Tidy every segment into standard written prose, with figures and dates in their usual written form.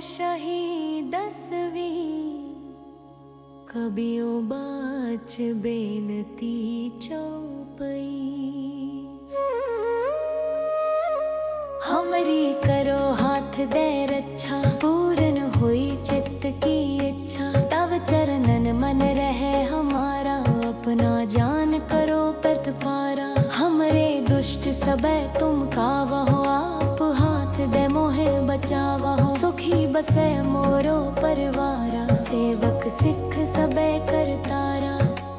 शही 10वीं कबियों बाच बेनती चौपई। हमरी करो हाथ दे रक्षा, पूर्ण हुई चित्त की इच्छा। तब चरणन मन रहे हमारा, अपना जान करो प्रतिपारा। हमरे दुष्ट सबे तुम कावहो, आप हाथ दे मोहे बचावहो। सुखी बसे मोरो परिवारा, सेवक सिख सबे करतारा।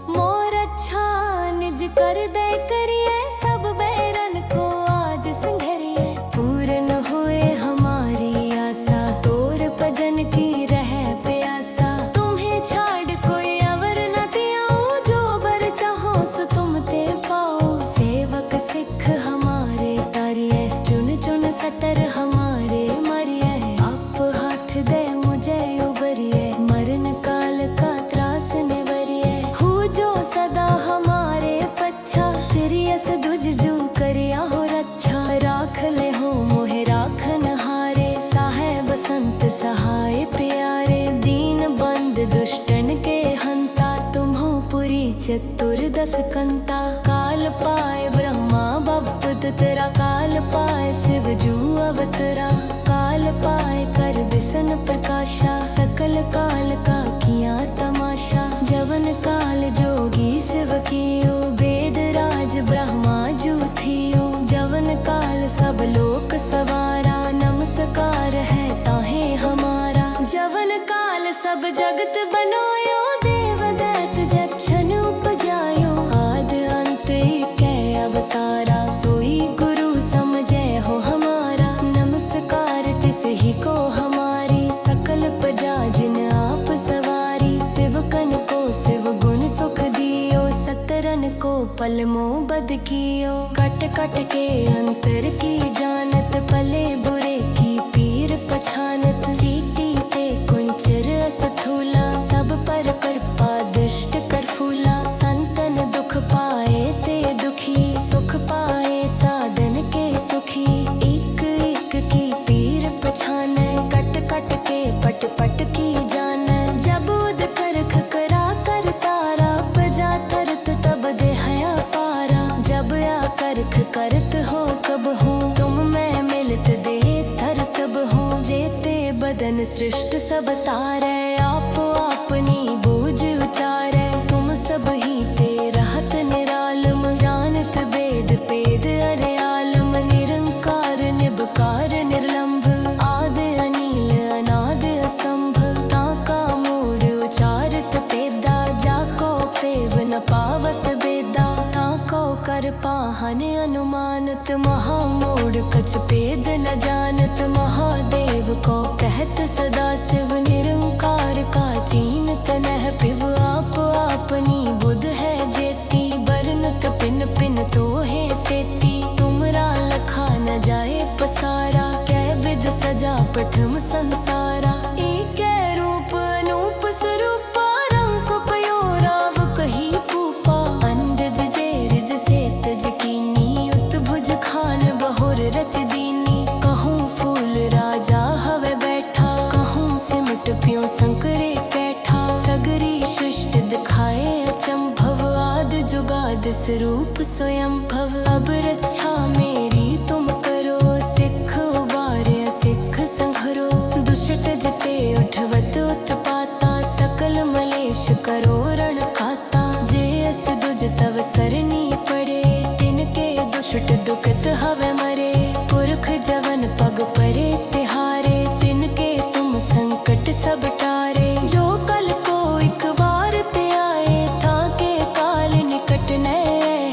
मोर अच्छा निज कर दे करिए, सब बैरन को आज संघरिए। पूर्ण हुए हमारी आशा, तोर भजन की रहे प्यासा। तुम्हें छाड़ कोई अवर न दियाओ, जो बर चाहो सो तुम ते पाओ। सेवक सिख हमारे तारिये, चुन चुन सतर हमारे मरिये। आप हाथ दे मुझे उबरिए, मरण काल का त्रास निवरिए। हो जो सदा हमारे पच्छा, सिरियस दुजजू करिया हो रक्षा। राख ले हो मोहे राखन हारे, साहेब संत सहाय प्यारे। दीन बंद दुष्टन के हंता, तुम हो पुरी चतुर्दश कंता। काल पाए ब्रह्मा बप्पत तेरा, काल पाए शिव जू अवतरा। काल पाए कर बिसन प्रकाशा, सकल काल का किया तमाशा। जवन काल जोगी शिव कियो, वेद राज ब्रह्मा जू थियो। जवन काल सब लोक सवारा, नमस्कार है ताहे हमारा। जवन काल सब जगत बनायो, देव दैत जक्षन उपजायो। आद अंत एकै अवतारा, सोई गुरु समझे हो हमारा। नमस्कार तिस ही को हमारी, सकल प्रजा जिन आप सवारी। शिवकन को शिव गुण सुख दियो, सतरन को पल मोह बद कियो। कट कट के अंतर की जानत, पले बुरे की पीर पछानत। चीटी ते कुंचर अस्थूला, सब पर कृपा दुष्ट कर फूला। संतन दुख पाए ते दुखी, सुख पाए साधन के सुखी। एक एक की पीर पछाने, कट कट के पट पट की जाने। जब उद करख करा कर तारा, प्रजा तरत तब देहया पारा। जब आ करख करत हो कब हो, तुम मैं मिलत दे थर सब हो। जेते बदन सृष्ट सब तारे, आप अपनी बूझ उचारे। तुम सब ही ते रहत निरालम, जानत वेद पेद अरे आलम। निरंकार निबकार निर्लंभ, आद अनील अनाद असंभ। ताका मूड उचारत पेदा, जाको पेव न पावत बेदा। ताको कर पाहन अनुमानत, महामूड कछ पेद न जानत। महादेव को कहत सदा शिव, निरंकार का चीनत नह पिव। आप अपनी बुध है जेती, बरनत पिन पिन तो है तेती। तुमरा लखा न जाए पसारा, कै विध सजा प्रथम संसारा। एकै रूप अनूप स्वरूपा, रंग पयो राव कही पूपा। अंडज जेरज से तज कीनी, उत्भुज खान बहुर रच दीनी। कहूँ फूल राजा हवे बैठा, कहूँ सिमट प्यों संकरे कैठा। सगरी सृष्ट दिखाए अचंभव, आद जुगाद स्वरूप स्वयं भव। अब रक्षा मेरी तुम करो, सिख उबारे सिख संघरो। दुष्ट जिते उठवत उत्पाता, सकल मलेश करो रण खाता। जे अस दुज तव सरनी पड़े, तिनके दुष्ट दुखत हवे मरे। पुरख जवन पग परे तिहारे, तिनके तुम संकट सब टारे। जो कल को एक बार ते आए, ताके काल निकट न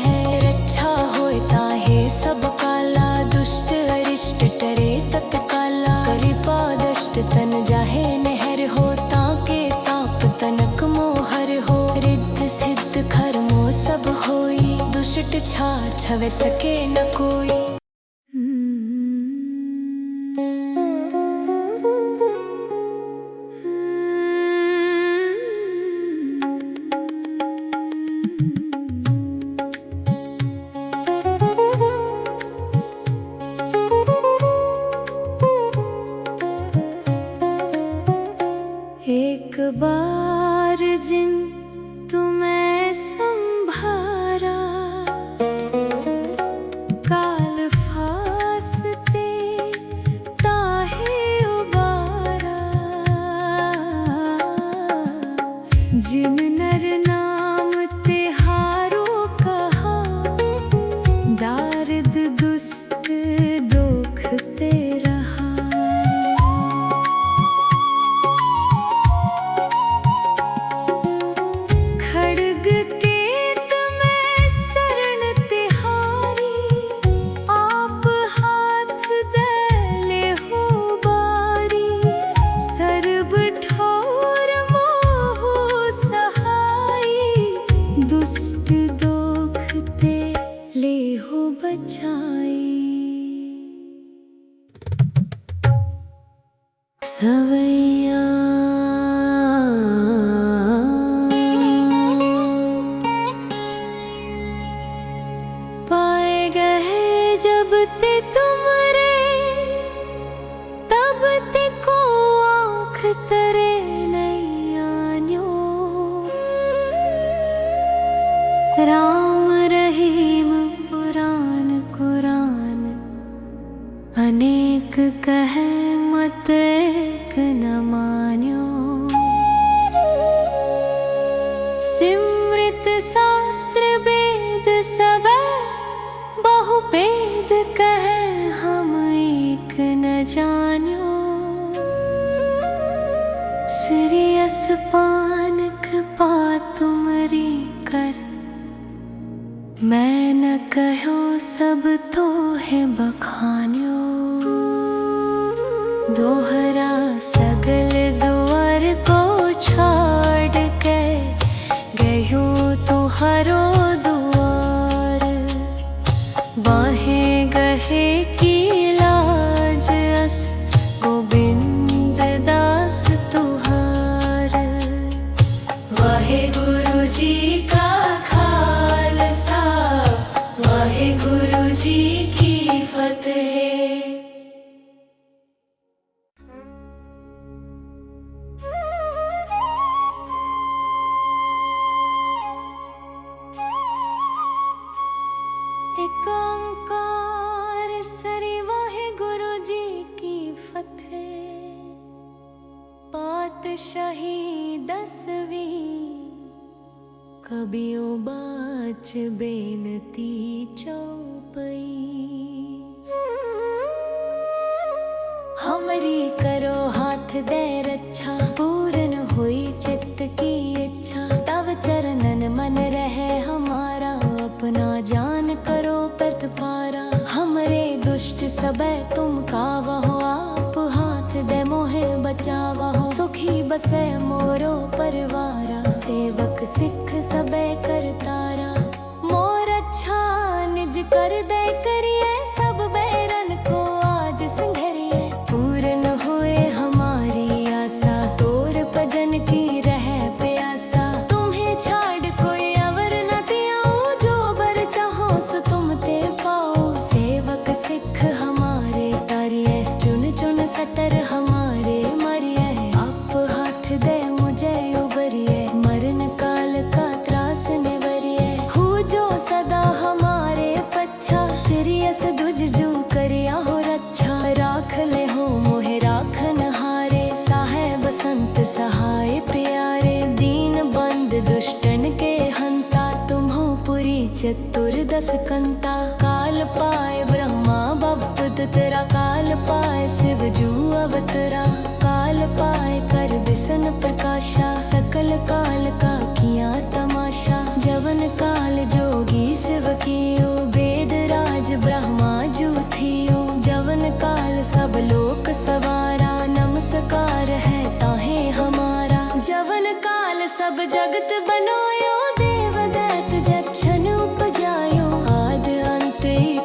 है। रक्षा होए ताहे सब काला, दुष्ट अरिष्ट टरे तत्काला। कृपा दष्ट तन जाहे नहर हो, ताके ताप तनक मोहर हो। रिद्ध सिद्ध खरमो सब होई, दुष्ट छा छवे सके न कोई। सवैया पाए गए जब ते तुमरे, तब ते को आँख तरे नैयान्यो। राम रहीम पुराण कुरान अनेक कहे मत एक न मान्यो। सिमृत शास्त्र वेद सब बहु वेद कहे हम एक न जान्यो। श्रीयस पानक पा तुमरी कर, मैं न कहो सब तो है बखान्यो। दोहरा सगल द्वार को छाड़ के गयो तो हरो द्वार। बाहें गहे की लाज अस गोबिंद दास तुहार। वाहे गुरु जी का खालसा, वाहे गुरु जी की फतेह। एक ओंकार सरी वाहे गुरु जी की फतेह। पातशाही 10वीं कबियों बाच बेनती चौपई। हमरी करो हाथ दे रक्षा, पूर्ण हुई चित्त की इच्छा। तव चरणन मन रहे हमारा, अपना जान करो प्रतिपारा। हमरे दुष्ट सबे तुम कावहो, आप हाथ दे मोहे बचावहो। सुखी बसे मोरो परिवारा, सेवक सिख सबे करतारा। मोर अच्छा निज कर दे करिए, सब बैरन को आज संघरिए। पूर्ण हुए हमारी आशा, तोर भजन की रहे प्यासा। तुम्हें छाड़ कोई अवर न दियाओ, जो बर चाहो सो तुम ते पाओ। सेवक सिख हमारे तारिये, चुन चुन सतर हमारे मरिये। आप हाथ दे मुझे उबरिए, मरण काल का त्रास निवरिए। हो जो सदा हमारे पच्छा, सिरियस दुज जू करिया हो रक्षा। राख ले हो मोहे राखन हारे, साहेब संत सहाय प्यारे। दीन बंद दुष्टन के हंता, तुम्हो पुरी चतुर्दश कंता। काल पाए ब्रह्मा बपत तेरा, काल पाए शिव जू अवतरा। काल पाए कर बिसन प्रकाशा, सकल काल का किया तमाशा। जवन काल जोगी शिव कियो, वेद राज ब्रह्मा जू थियो। जवन काल सब लोक सवारा, नमस्कार है ताहे हमारा। जवन काल सब जगत बनायो, देव दैत जक्षन उपजायो। आद अंत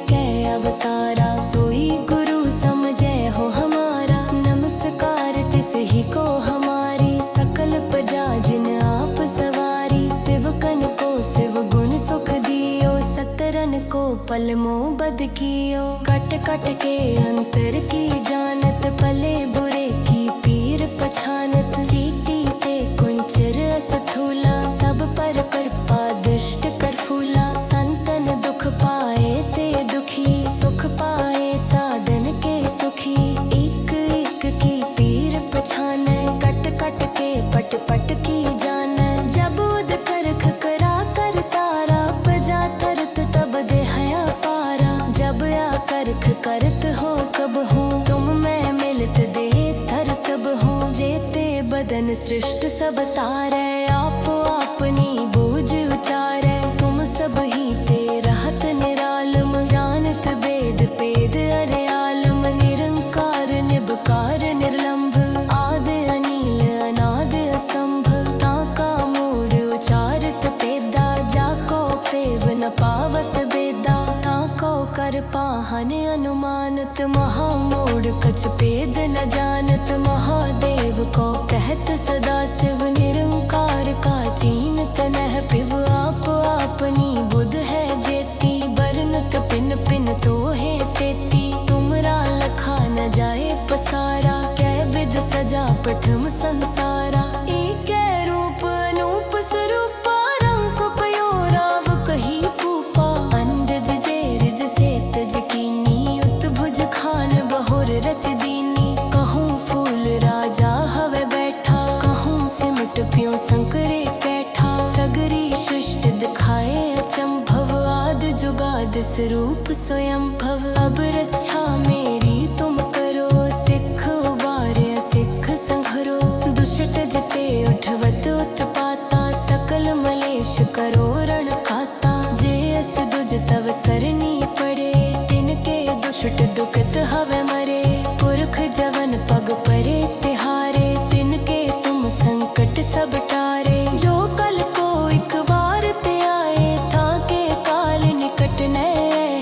के अवतारा, सोई गुरु समझे हो हमारा। नमस्कार तिस ही को हमारी, सकल प्रजा जिन आप सवारी। शिवकन को शिव गुण सुख दियो, सतरन को पल मोह बद कियो। कट कट के अंतर की जानत, पले बुरे की पीर पछानत। चीटी ते कुंचर अस्थूला, सब पर कृपा दुष्ट कर फूला। संतन दुख पाए ते दुखी, सुख पाए साधन के सुखी। एक एक की पीर पछाने, कट कट के पट पट की जाने। जबूद करख करा कर तारा, प्रजा तरत तब दे हया पारा। जब या करख करत हो कब हो, तुम मैं मिलत दे थर सब हो। जेते बदन सृष्ट सब तारे, आप अपनी बूझ उचारे। तुम सब ही ते रहत निरालम, जानत वेद पेद अरे आलम। निरंकार निबकार निर्लंभ, आद अनील अनाद असंभ। ताका मूर उचारत पेदा, जाको पेव न पावत बेदा। ताको कर पाहन अनुमानत, महामूढ़ मूड कछ भेद न जानत महादेव को कहत सदा शिव निरंकार का चीनत नह पिव आप आपनी बुध है जेती बरनत पिन पिन तो है तेती तुमरा लखा न जाए पसारा कै विध सजा पठम संसारा एक रूप अनूप स्वरूपा रंग पयो राव कही पूपा अंडज जेरज सेतज कीनी उत्भुज खान बहुर रच दीनी कहूँ फूल राजा हवे बैठा कहूँ सिमट प्यो संकरे कैठा सगरी सृष्ट दिखाए अचंभव आद जुगाद स्वरूप स्वयं भव अब रक्षा मेरी तुम करो सिख उबारे सिख संघरो दुष्ट जिते उठवत उत्पाता सकल मलेश करो रण खाता जे अस दुज तव सरनी पड़े तिनके दुष्ट दुखत हवे मरे पुरख जवन पग परे तिहारे तिनके तुम संकट सब टारे जो कल को एक बार ते आए ताके काल निकट न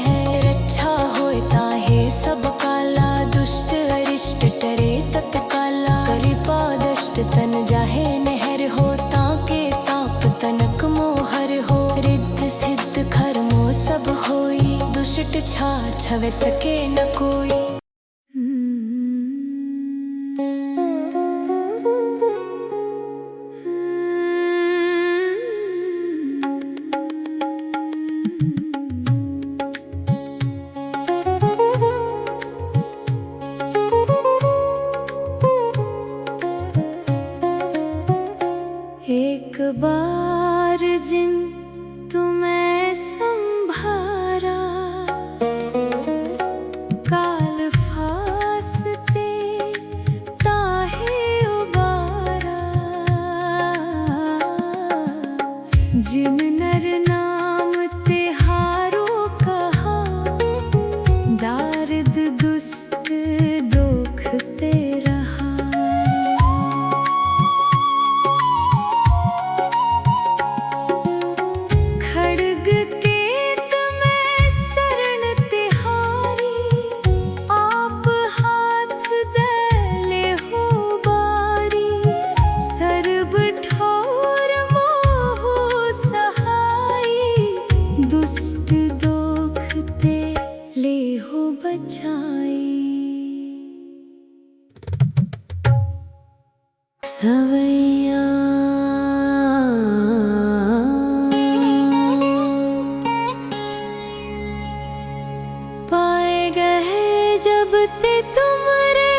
है रक्षा होए ताहे सब काला दुष्ट अरिष्ट टरे तत्काला कृपा दष्ट तन जाहे नहर हो ताके ताप तनक मोहर हो रिद्ध सिद्ध खरमो सब होई दुष्ट छा छवे सके न कोई। एक बार जिन तुम्हें संभारा काल फासते ताहे उबारा जिन नर नाम तिहारो कहा दार्द दुस्त दुखते रहा सवैया पाए गए जब ते तुमरे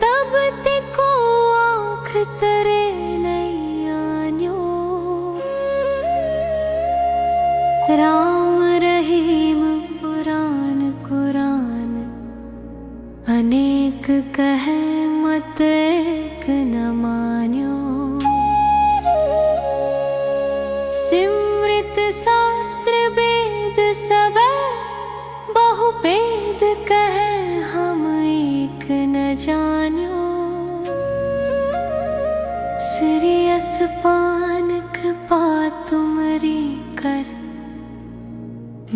तब ते को आँख तरे नहीं आन्यो राम रहीम पुराण कुरान अनेक कहे मत एक न मान्यो सिमृत शास्त्र वेद सब बहु वेद कहे हम एक न जान्यो श्रीयस पान कृपा तुमरी कर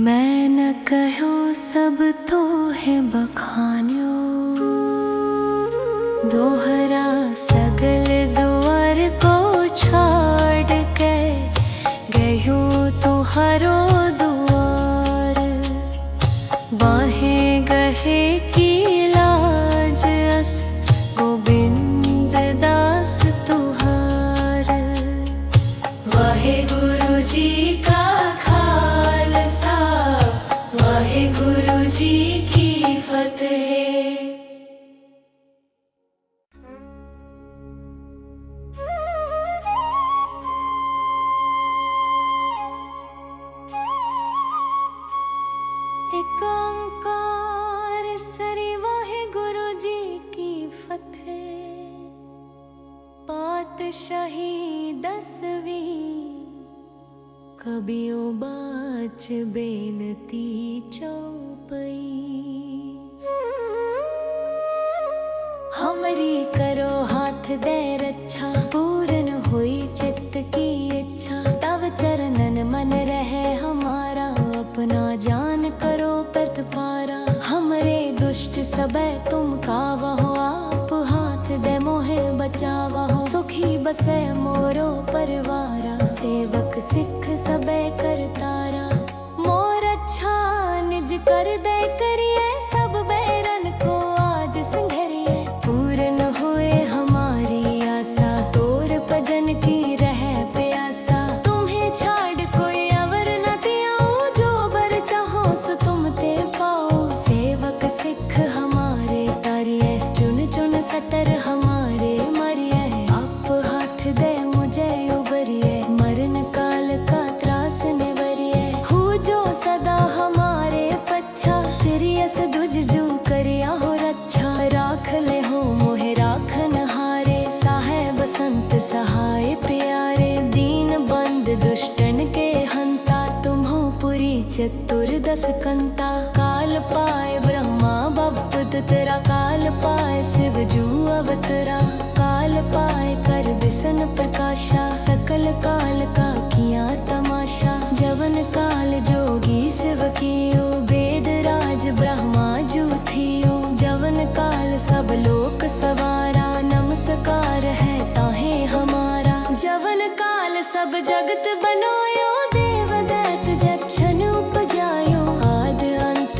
मैं न कहो सब तो है बखान्यो दोहरा सगल द्वार को छोड़ के गयो तो हरो द्वार बाहे गहे की लाज अस गोविंद दास तुहार वाहे गुरु जी का खालसा वाहे गुरु जी की फतेह। एक ओंकार सरी वाहे गुरु जी की फतेह पातशाही 10वीं कबियो बाच बेनती चौपई हमरी करो हाथ दे रक्षा पूर्ण हुई चित्त की इच्छा तव चरणन मन रहे हमारा अपना जान करो प्रतिपारा हमरे दुष्ट सबे तुम कावहो आप हाथ दे मोहे बचावहो सुखी बसे मोरो परिवारा सेवक सिख सबे करतारा मोर अच्छा निज कर दे करिए सब बैरन को आज संघरिए पूर्ण हुए हमारी आशा तोर भजन की रह प्यासा तुम्हें छाड़ कोई अवर न दियाओ जो बर चाहो सो तुम ते पाओ सेवक सिख हमारे तारिए चुन चुन सतर हमारे मरिए आप हाथ दे मुझे उबरिए मरण काल का त्रास निवरिए हो जो सदा हमारे पच्छा सिरियस दुज जू करिया हो रक्षा राख ले हो मोहे राखन हारे साहेब संत सहाय प्यारे दीन बंद दुष्टन के हंता तुम्हो पुरी चतुर्दश कंता काल पाए ब्रह्मा बपत तेरा काल पाए शिव जू अवतरा काल पाए कर बिसन प्रकाशा सकल काल का किया तमाशा जवन काल जोगी शिव कियो वेद राज ब्रह्मा जू थियो जवन काल सब लोक सवारा नमस्कार है ताहे हमारा जवन काल सब जगत बनायो देव दैत जक्षन उपजायो आद अंत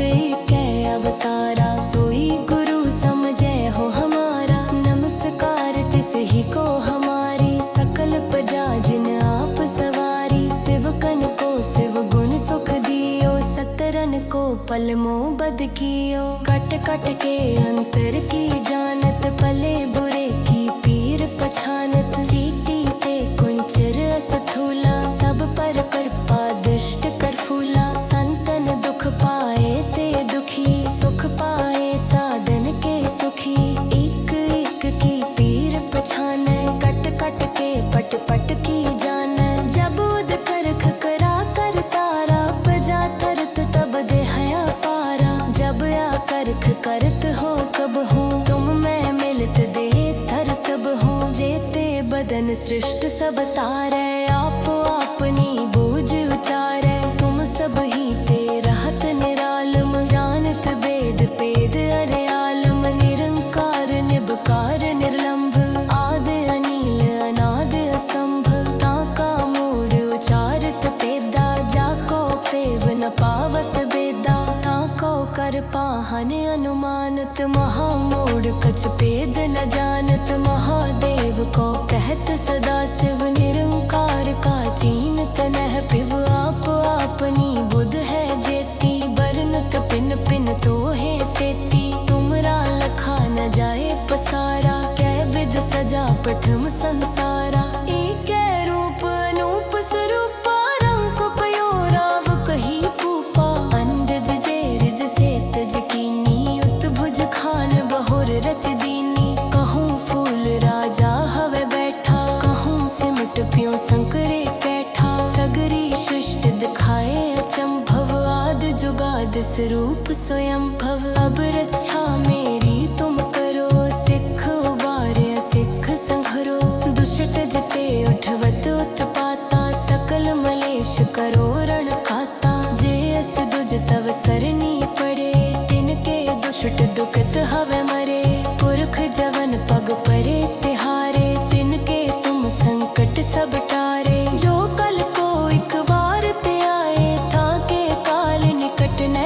कै अवतारा सोई गुरु समझे हो हमारा नमस्कार तिस ही को हमारी सकल प्रजा जिन आप सवारी शिवकन को शिव गुण सुख दियो सतरन को पलमो बद कियो कट कट के अंतर की जानत पले बुरे की पीर पछानत चीटी ते कुंचर असथूला सब पर कृपा दुष्ट कर फूला संतन दुख पाए ते दुखी सुख पाए साधन के सुखी एक एक की पीर पछाने कट कट के पट पट की जाने जबूद करख करा कर तारा प्रजा तरत तब दे हया पारा जब या करख करत हो कब हो तुम मैं मिलत दे थर सब हो जेते बदन सृष्ट सब तारे आप अपनी बूझ उचारे तुम सब ही ते रहत निरालम जानत वेद पेद अरे आलम निरंकार निबकार निर्लंभ आद अनील अनाद असंभ ताका मूड उचारत पेदा जाको पेव न पावत बेदा ताको कर पाहन अनुमानत महामूड कछ पेद न जानत महादेव को कहत सदा शिव निरंकार का चीनत नह पिव आप अपनी बुध है जेती बरनत पिन पिन तो है तेती तुमरा लखा न जाए पसारा कै विद सजा प्रथम संसारा एकै रूप अनूप स्वरूपा रंग पयो राव कही पूपा अंडज जेरज से तज कीनी उत्भुज खान बहुर रच दीनी कहूँ फूल राजा हवे बैठा कहूँ सिमट प्यो संकरे कैठा सगरी सृष्ट दिखाए अचंभव आद जुगाद स्वरूप स्वयं भव अब रक्षा मेरी तुम करो सिख उबारे सिख संघरो दुष्ट जिते उठवत उत्पाता सकल मलेश करो रण खाता जे अस दुज तव सरनी पड़े तिनके दुष्ट दुखत हवे मरे पुरख जवन पग परे तिहारे तिनके तुम संकट सब टारे जो कल को एक बार ते आए ताके काल निकट न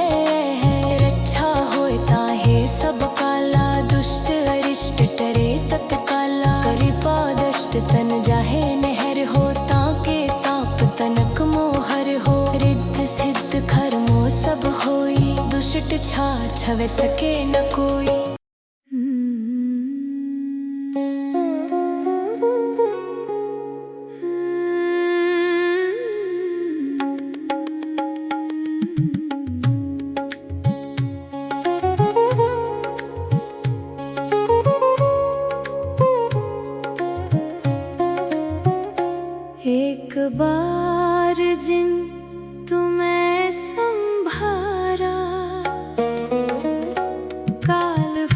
है रक्षा होए ताहे सब काला दुष्ट अरिष्ट टरे तत्काला कृपा दष्ट तन जाहे नहर हो ताके ताप तनक मोहर हो रिद्ध सिद्ध खरमो सब होई दुष्ट छा छवे सके न कोई। एक बार जिन तुम्हें संभारा काल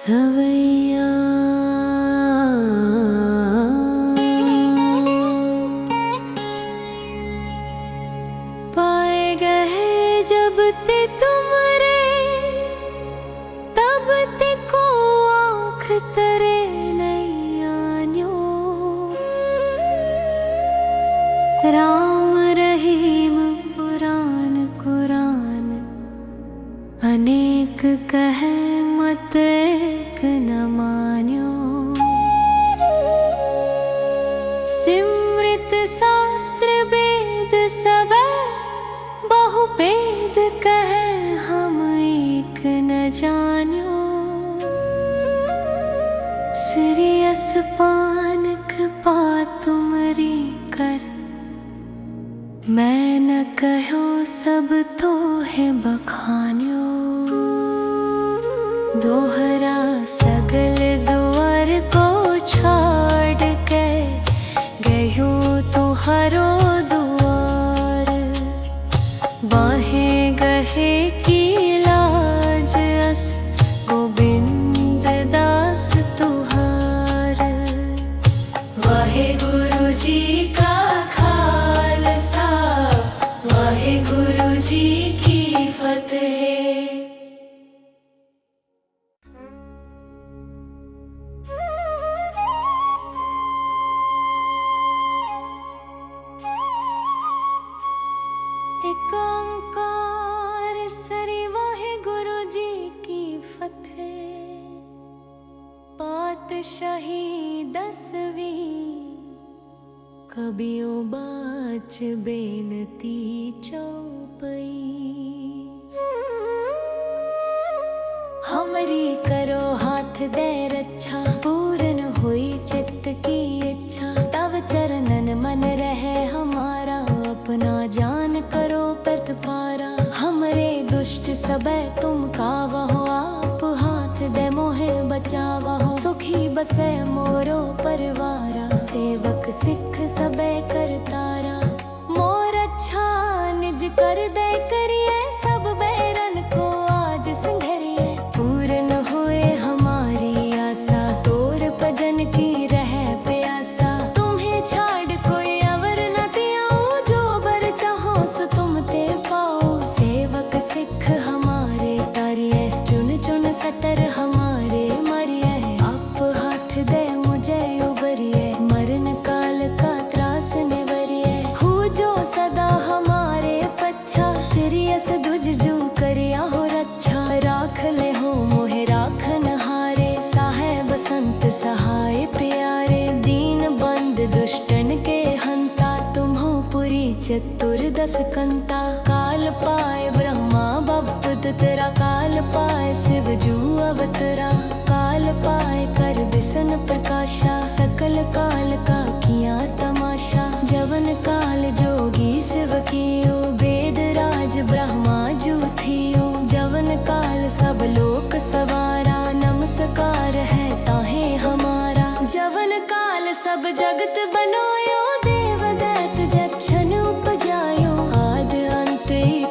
सवैया पाए गए जब ते तुमरे, तब ते को आँख तरे नैयान्यो। राम रहीम पुराण कुरान अनेक कहे मत एक न मान्यो। सिमृत शास्त्र वेद सब बहु भेद कहे हम एक न जान्यो। श्रेयस पानक पा तुमरी कर, मैं न कहो सब तो है बखान्यो। दोहरा सगल द्वार को छोड़ के गयो तो हरो द्वार। बाहें गहे की लाज अस गोविंद दास तुहार। वाहे गुरु जी का खालसा, वाहे गुरु जी की फतेह। एक ओंकार सरी वाहे गुरु जी की फतेह। पातशाही 10वीं कबियों बाच बेनती चौपई। हमरी करो हाथ दे रक्षा, पूर्ण हुई चित्त की इच्छा। तव चरणन मन रहे हमारा, अपना जान करो प्रतिपारा। हमरे दुष्ट सबे तुम कावहो, आप हाथ दे मोहे बचावहो। सुखी बसे मोरो परिवारा, सेवक सिख सबे करतारा। मोर अच्छा निज कर दे करिए, सब बैरन को आज संघरिए। पूर्ण हुए हमारी आशा, तोर भजन की रहे प्यासा। तुम्हें छाड़ कोई अवर न दियाऊं, जो बर चाहो सो तुम ते पाओ। सेवक सिख हमारे तारिये, चुन चुन सतर हमारे मरिये। आप हाथ दे मुझे उबरिए, मरण काल का त्रास निवरिए। हो जो सदा हमारे पच्छा, सिरियस दुज जू करिया हो रक्षा। राख ले हो मोहे राखन हारे, साहेब संत सहाय प्यारे। दीन बंद दुष्टन के हंता, तुम हो पुरी चतुर्दश कंता। काल पाए ब्रह्मा बपत तेरा, काल पाए शिव जू अवतरा। काल पाए कर बिसन प्रकाशा, सकल काल का किया तमाशा। जवन काल जोगी शिव कियो, वेद राज ब्रह्मा जू थियो। जवन काल सब लोक सवारा, नमस्कार है ताहे हमारा। जवन काल सब जगत बनायो, देव दैत जक्षन उपजायो। आद अंत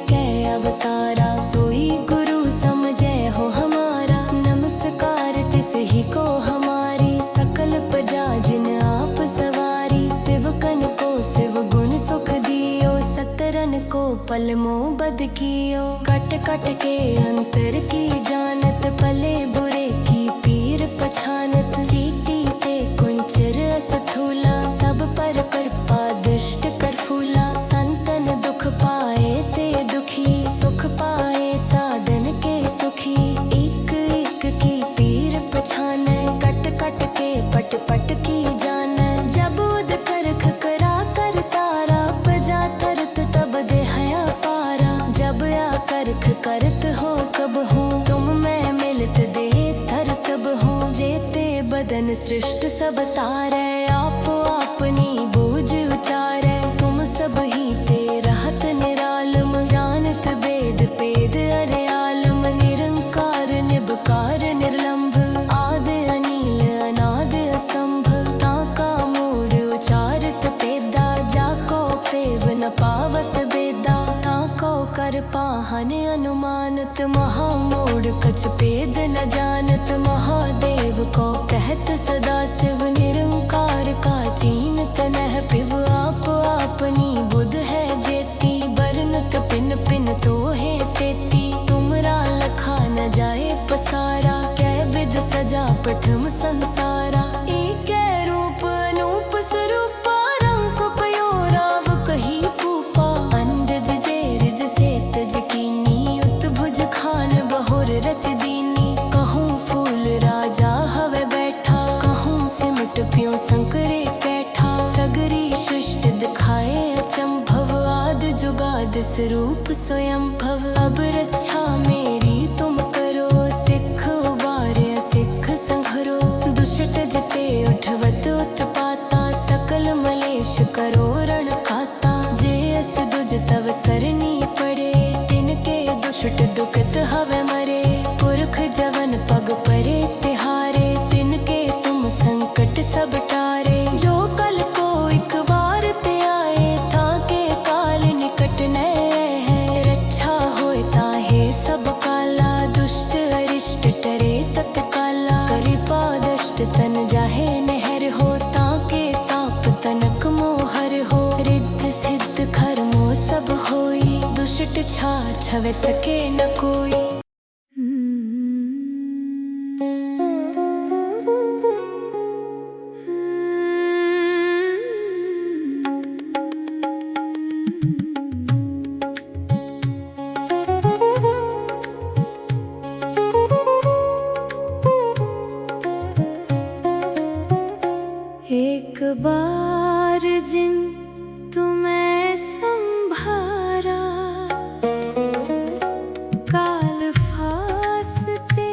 कै अवतारा, सोई गुरु समझे हो हमारा। नमस्कार तिस ही को हमारी, सकल प्रजा जिन आप सवारी। शिवकन को शिव गुण सुख दियो, सतरन को पल मोह बद कियो। कट कट के अंतर की जानत, पले बुरे की पीर पछानत। चीटी ते कुंचर असथूला, सब पर कृपा दुष्ट कर फूला। संतन दुख पाए ते दुखी, सुख पाए साधन के सुखी। एक एक की पीर पछाने, कट कट के पट पट की जाने। जबूद कर खकरा कर तारा, प्रजा तरत तब दे हया पारा। जब आ करख करत हो कब हो, तुम मैं मिलत दे थर सब हो। जेते बदन सृष्ट सब तारे, आप अपनी बूझ उचारे। तुम सब ही ते रहत निरालम, जानत वेद पेद अरे आलम। निरंकार निबकार निर्लंभ, आद अनिल अनाद असंभ। ताका मूर उचारत पेदा, जाको पेव न पावत बेदा। ताको कर पा महान अनुमानत, महामोड़ कछ भेद न जानत। महादेव को कहत सदा शिव, निरंकार का चीनत नह पिव। आप आपनी बुध है जेती, बरनत पिन पिन तो है तेती। तुमरा लखा न जाए पसारा, कै बिद सजा प्रथम संसारा। एकै रूप अनूप स्वरूपा, रंग पयो राव कही पूपा। अंडज जेरज सेतज कीनी, उत्भुज खान बहुर रच दीनी। कहूँ फूल राजा हवे बैठा, कहूँ सिमट प्यो संकरे कैठा। सगरी सृष्टि दिखाए अचंभव, आद जुगाद स्वरूप स्वयं भव। अब रक्षा मेरी तुम करो, सिख उबारे सिख संघरो। दुष्ट जिते उठवत उत्पाता, सकल मलेश करो रण खाता। जे अस दुज तव सरनी पड़े, तिनके दुष्ट दुखत हवे मरे। पुरख जवन पग परे तिहारे, तिनके तुम संकट सब टारे। जो कल को एक बार ते आए, ताके काल निकट नै है। रक्षा होए ताहे सब काला, दुष्ट अरिष्ट टरे तत्काला। कलिपादष्ट तन जाहे नहर हो, ताके ताप तनक मोहर हो। रिद्ध सिद्ध खरमो सब होई, दुष्ट छा छवे सके न कोई। एक बार जिन तुम्हें संभारा, काल फासते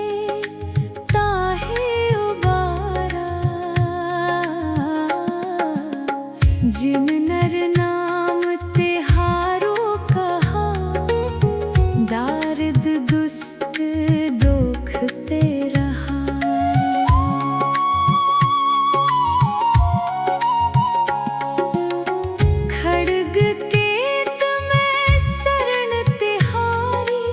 ताहे उबारा। जिन नर नाम तिहारो कहा, दारिद दुष्ट दुख ते रहा। खड्ग केत में शरण तिहारी,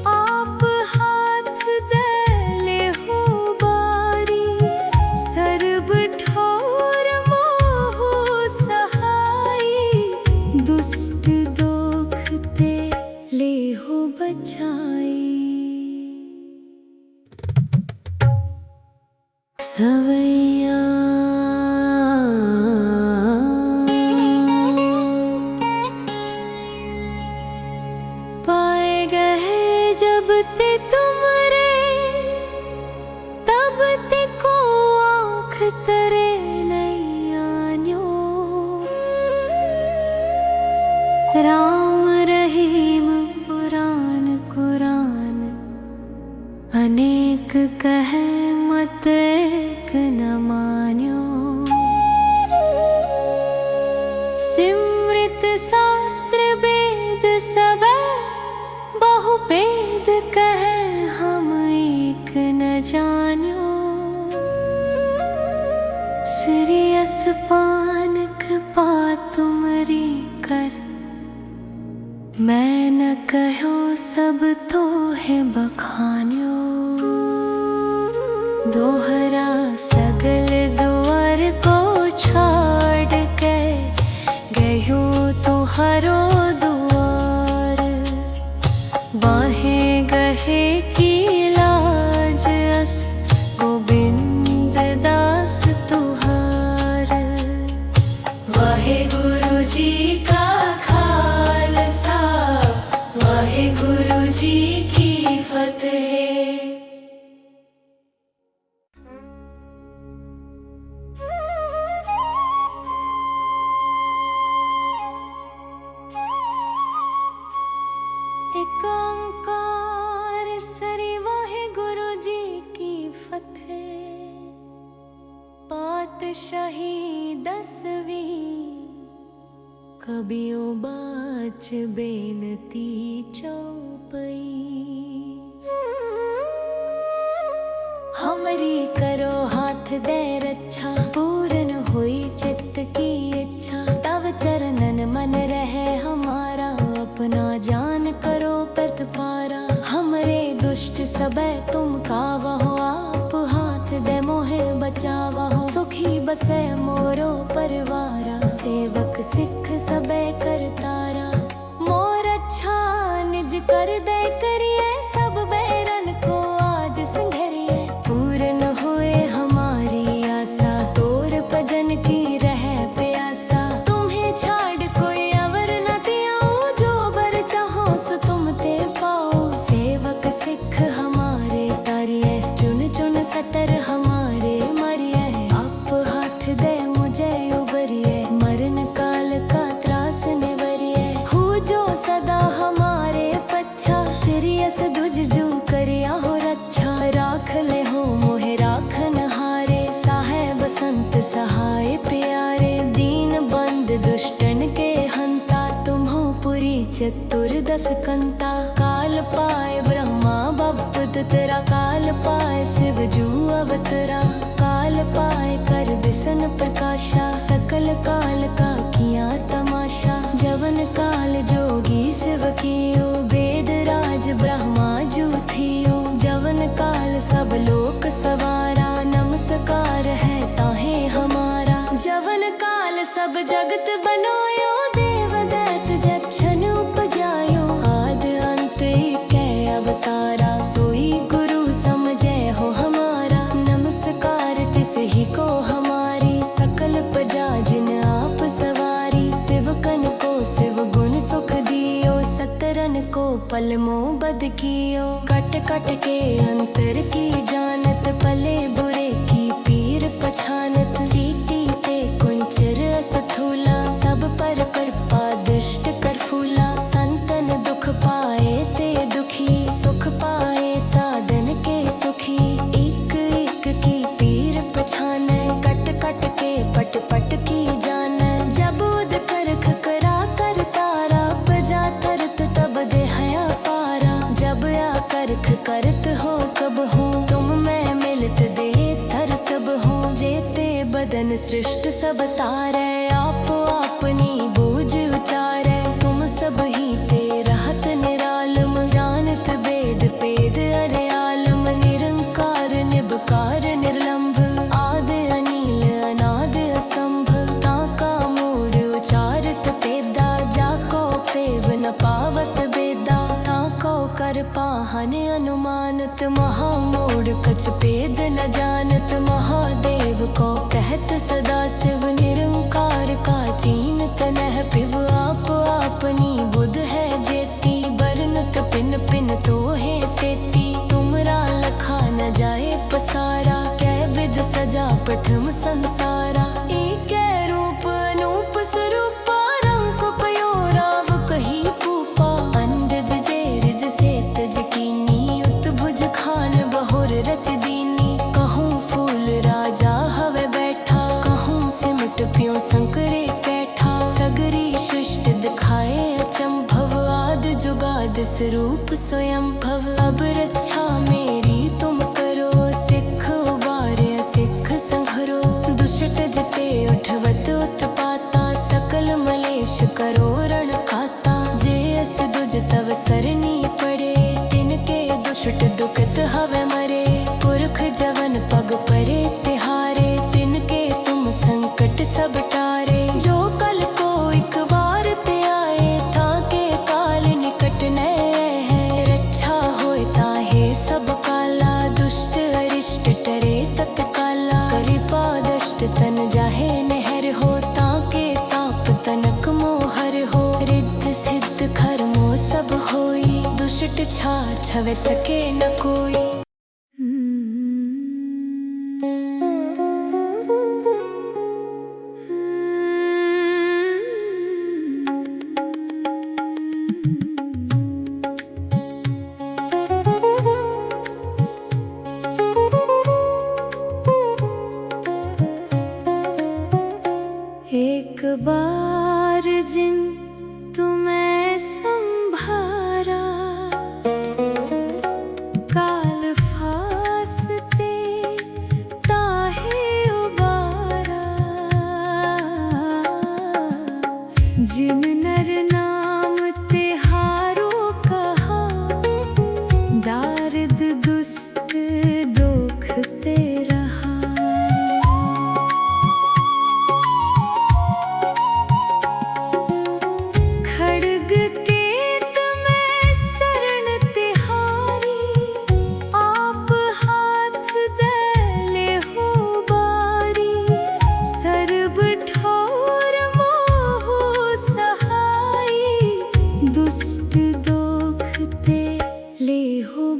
आप हाथ दले हो बारी। सर्ब ठोर मोह सहाई, दुष्ट दोख ते ले हो बचाई। सवैया पाए गए जब ते तुमरे, तब ते को आँख तरे नहीं आन्यो। राम रहीम पुराण कुरान, अनेक कहे मत एक न मान्यो। सिमृत शास्त्र वेद सबे, बहु वेद कहे हम एक न जान्यो। श्री असपान कृपा तुमरी कर, मैं न कहो सब तो है बखान्यो। दोहरा सगल द्वार को छोड़ के, गयो तुहारो दुआर। बाहें गहे की लाज अस, गोबिंद दास तुहार। वाहे गुरु जी का खालसा, वाहे गुरु जी की फतेह। एक ओंकार सरी, वाहे गुरु जी की फतेह। पातशाही 10वीं, कबियों बाच बेनती चौपई। हमरी करो हाथ दे रक्षा, पूर्ण हुई चित्त की इच्छा। तव चरणन मन रहे हमारा, अपना जान करो सबे तुम कावा हो, आप हाथ दे मोहे बचावा हो। सुखी बसे मोरो परिवारा, सेवक सिख सबे करतारा। मोर अच्छा निज कर दे करिए, सब बैरन को आज संघरिए। पूर्ण हुए हमारी आशा, तोर भजन की रह प्यासा। तुम्हें छाड़ कोई अवर न दियाऊं, जो बर चाहो सो तुम ते पाओ। सेवक सिख हमारे तारिये, चुन चुन सतर हमारे मरिये। आप हाथ दे मुझे उबरिए, मरण काल का त्रास निवरिए। हो जो सदा हमारे पच्छा, सिरियस दुज जू करिया हो रक्षा। राख ले हो मोहे राखन हारे, साहेब संत सहाय प्यारे। दीन बंद दुष्टन के हंता, तुम्हो पुरी चतुर्दश कंता। काल पाए ब्रह्मा बप्पत तेरा, काल पाए शिव जू अवतरा। काल पाए कर बिसन प्रकाशा, सकल काल का किया तमाशा। जवन काल जोगी शिव कियो, वेद राज ब्रह्मा जू थियो। जवन काल सब लोक सवारा, नमस्कार है ताहे हमारा। जवन काल सब जगत बनायो, देव दैत जक्षन उपजायो। आद अंत एक अवतारा, सोई गुरु समझे हो हमारा। नमस्कार तिस ही को हमारी, सकल प्रजा जिन आप सवारी। शिवकन को शिव गुण सुख दियो, सतरन को पल मोह बद कियो। कट कट के अंतर की जानत, पले बुरे की पीर पछानत। चीटी ते कुंचर असथूला, सब पर कृपा दुष्ट कर फूला। संतन दुख पाए ते दुखी, सुख पाए साधन के सुखी। एक एक की पीर पछाने, कट कट के पट पट की जाने। जब उद करख करा कर तारा, प्रजा तरत तब दे हया पारा। जब या करख करत हो कब हो, तुम मैं मिलत दे थर सब हो। जेते बदन सृष्ट सब तारे, आप अपनी बूझ उचारे। तुम सब ही ते रहत निरालम, जानत वेद पेद अरे आलम। निरंकार निबकार निर्लंभ, आद अनील अनाद असंभ। ताका मूड उचारत पेदा, जाको पेव न पावत बेदा। ताको कर पाहन अनुमानत, महामूड कछ पेद न जानत। महादेव को कहत सदा शिव, निरंकार का चीनत नह पिव। आप अपनी बुध है जेती, बरनत पिन पिन तो है तेती। तुमरा लखा न जाए पसारा, कै विद सजा प्रथम संसारा। एक रूप अनूप स्वरूपा, रंग पयो राव कही पूपा। अंडज जेरज से तज कीनी, उत्भुज खान बहुर रच दीनी। कहूँ फूल राजा हवे बैठा, कहूँ सिमट प्यो संकरे कैठा। सगरी सृष्टि दिखाए अचंभव, आद जुगाद स्वरूप स्वयं भव। अब रक्षा मेरी तुम करो, सिख उबारे सिख संघरो। दुष्ट जिते उठवत उत्पाता, सकल मलेश करो रण खाता। जे अस दुज तव सरनी पड़े, तिनके दुष्ट दुखत हवे मरे। पुरख जवन पग परे तिहारे, तिनके तुम संकट सब टारे। जो कल को एक बार ते आए, ताके काल निकट न है। रक्षा होए ताहे सब काला, दुष्ट अरिष्ट टरे तत्काला। कृपा दष्ट तन जाहे नहर हो, ताके ताप तनक मोहर हो। रिद्ध सिद्ध खरमो सब होई, दुष्ट छा छवे सके न कोई। एक बार जिन तुम्हें संभारा, काल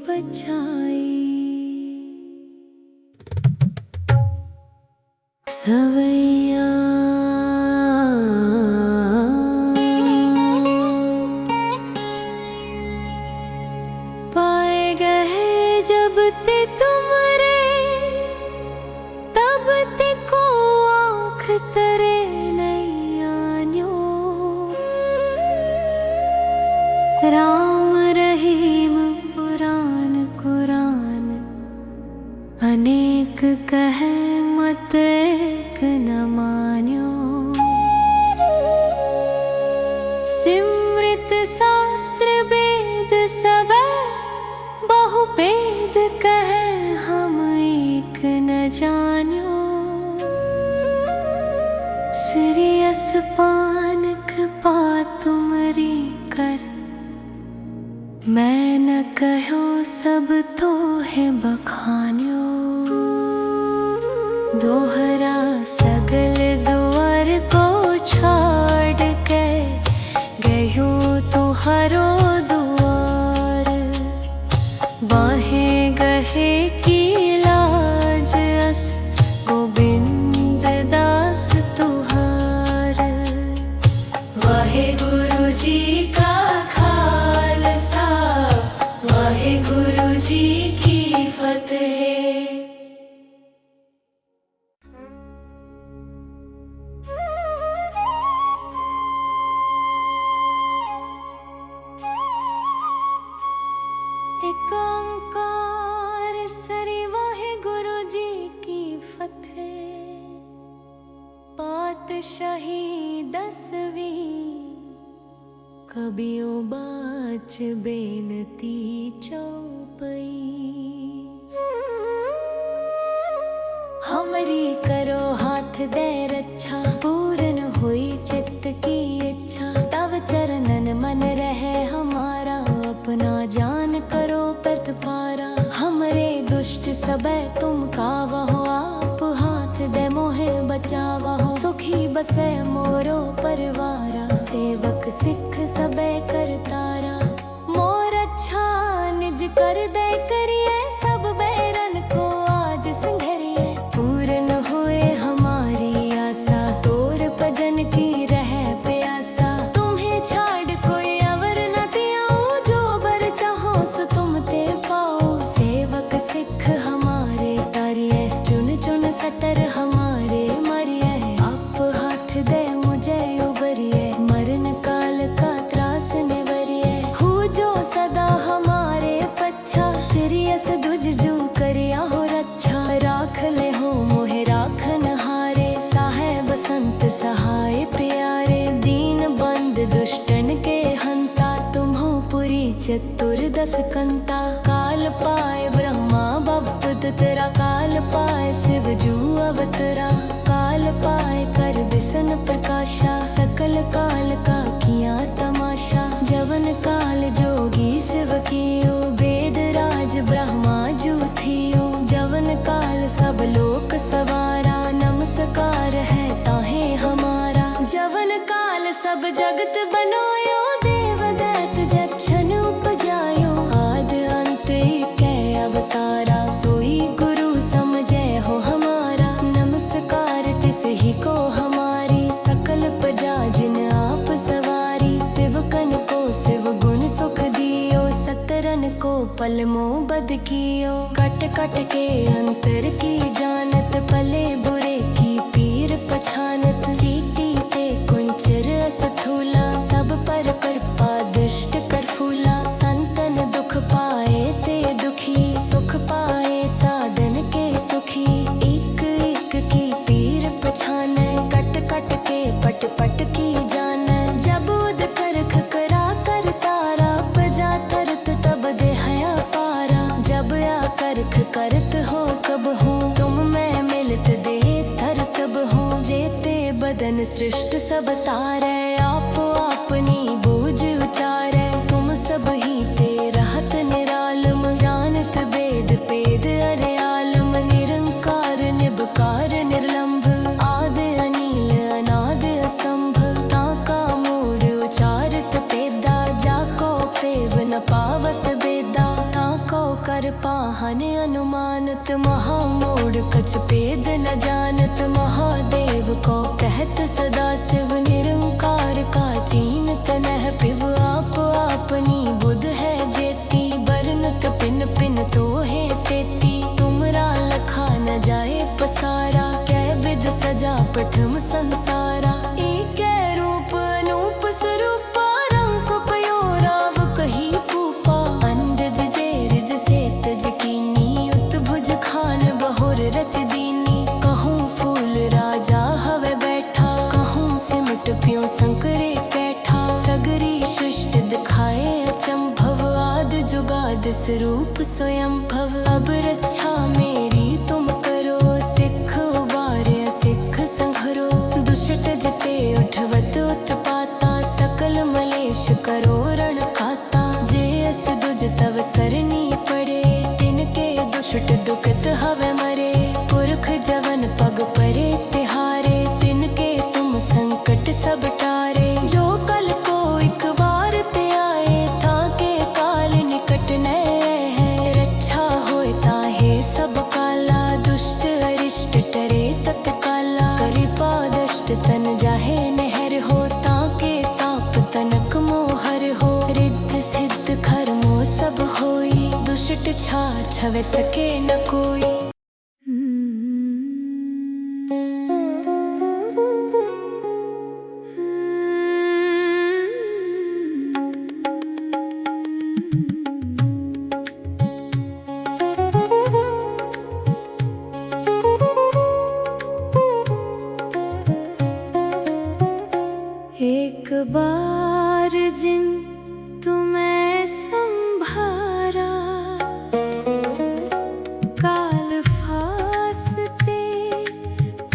बचाई। सवैया पाए गए जब ते तुमरे, तब ते को आँख तरे नैयान्यो। राम रहीम पुराण कुरान अनेक कहे मत एक न मान्यो। सिमृत शास्त्र वेद सब बहु वेद कहे हम एक न जान्यो। श्रेयस पानक पा तुमरी कर, मैं न कहो सब तो है बखान्यो। दोहरा सगल द्वार को छाड़ के गयो तुहारो द्वार। बाहें गहे की लाज अस गोबिंद दास तुहार। वाहे गुरु जी का खालसा, वाहे गुरु जी की फतेह। एक ओंकार सरी वाहे गुरु जी की फतेह। पातशाही 10वीं कबियों बाच बेनती चौपई। हमरी करो हाथ दे रक्षा, पूर्ण हुई चित्त की इच्छा। तब चरणन मन रहे हमारा, अपना जान करो प्रतिपारा। हमरे दुष्ट सबे तुम कावहो, आप हाथ दे मोहे बचावहो। सुखी बसे मोरो परिवारा, सेवक सिख सबे करतारा। मोर अच्छा निज कर दे करिए, सब बैरन को आज संघरिए। पूर्ण हुए हमारी आशा, तोर भजन की रहे प्यासा। तुम्हें छाड़ कोई अवर न दियाओ, जो बर चाहो सो तुम ते पाओ। सेवक सिख हमारे तारिये, चुन चुन सतर हमारे मरिये। आप हाथ दे मुझे उबरिए, मरण काल का त्रास निवरिए। हो जो सदा हमारे पच्छा, सिरियस दुजजू करिया हो रक्षा। राख ले हो मोहे राखन हारे, साहेब संत सहाय प्यारे। दीन बंद दुष्टन के हंता, तुम हो पुरी चतुर्दश कंता। काल पाए ब्रह्मा बप्पद तेरा, काल पाए शिव जू अवतरा। काल पाए कर बिसन प्रकाशा, सकल काल का किया तमाशा। जवन काल जोगी शिव कियो, वेद राज ब्रह्मा जू थियो। जवन काल सब लोक सवारा, नमस्कार है ताहे हमारा। जवन काल सब जगत बनायो, देव दैत जक्षन उपजायो। आद अंत एक अवतारा, सोई गुरु समझे हो हमारा। नमस्कार तिस ही को हमारी, सकल प्रजा जिन आप सवारी। शिवकन को शिव गुण सुख दियो, सतरन को पल मोह बद कियो। कट कट के अंतर की जानत, पले बुरे की पीर पछानत। चीटी ते कुंचर अस्थूला, सब पर कृपा दुष्ट कर फूला। संतन दुख पाए ते दुखी, सुख पाए साधन के सुखी। एक एक की पीर पछाने, कट कट के पट पट की जाने। जब उद कर खकरा कर तारा, प्रजा तरत तब देहया पारा। जब आ करख करत हो कब हो, तुम मैं मिलत दे थर सब हो। जेते बदन सृष्ट सब तारे, आप अपनी बूझ उचारे। तुम सब ही ते रहत निरालम, जानत वेद पेद अरे आलम। निरंकार निबकार निर्लंभ, आद अनिल अनाद असंभ। ताका मूड उचारत पेदा, जाको पेव न पावत बेदा। ताको पार पाहन अनुमानत, महामोड़ कछ भेद न जानत। महादेव को कहत सदा शिव, निरंकार का चीनत नह पिव। आप आपनी बुध है जेती, बरनत पिन पिन तो है तेती। तुमरा लखा न जाए पसारा, कै विध सजा प्रथम संसारा। एक रूप अनूप स्वरूपा, रंग पयो राव कही पूपा। अंडज जेरज से तज कीनी, उत्भुज खान बहुर रच दीनी। कहूँ फूल राजा हवे बैठा, कहूँ सिमट प्यों संकरे कैठा। सगरी सृष्ट दिखाए अचंभव, आद जुगाद स्वरूप स्वयं भव। अब रक्षा मेरी तुम करो, सिख उबारे सिख संघरो। दुष्ट जिते उठवत उत्पाता, सकल मलेश करो रण खाता। जे अस दुज तव सरनी पड़े, तिनके दुष्ट दुखत हवे मरे। पुरख जवन पग परे तिहारे, तिनके तुम संकट सब टारे। जो कल को एक बार ते आए, ताके काल निकट न है। रक्षा होए ताहे सब काला, दुष्ट अरिष्ट टरे तत्काला। कृपा दष्ट तन जाहे नहर हो, ताके ताप तनक मोहर हो। रिद्ध सिद्ध खरमो सब होई, दुष्ट छा छवे सके न कोई। एक बार जिन तुम्हें संभारा, काल फासते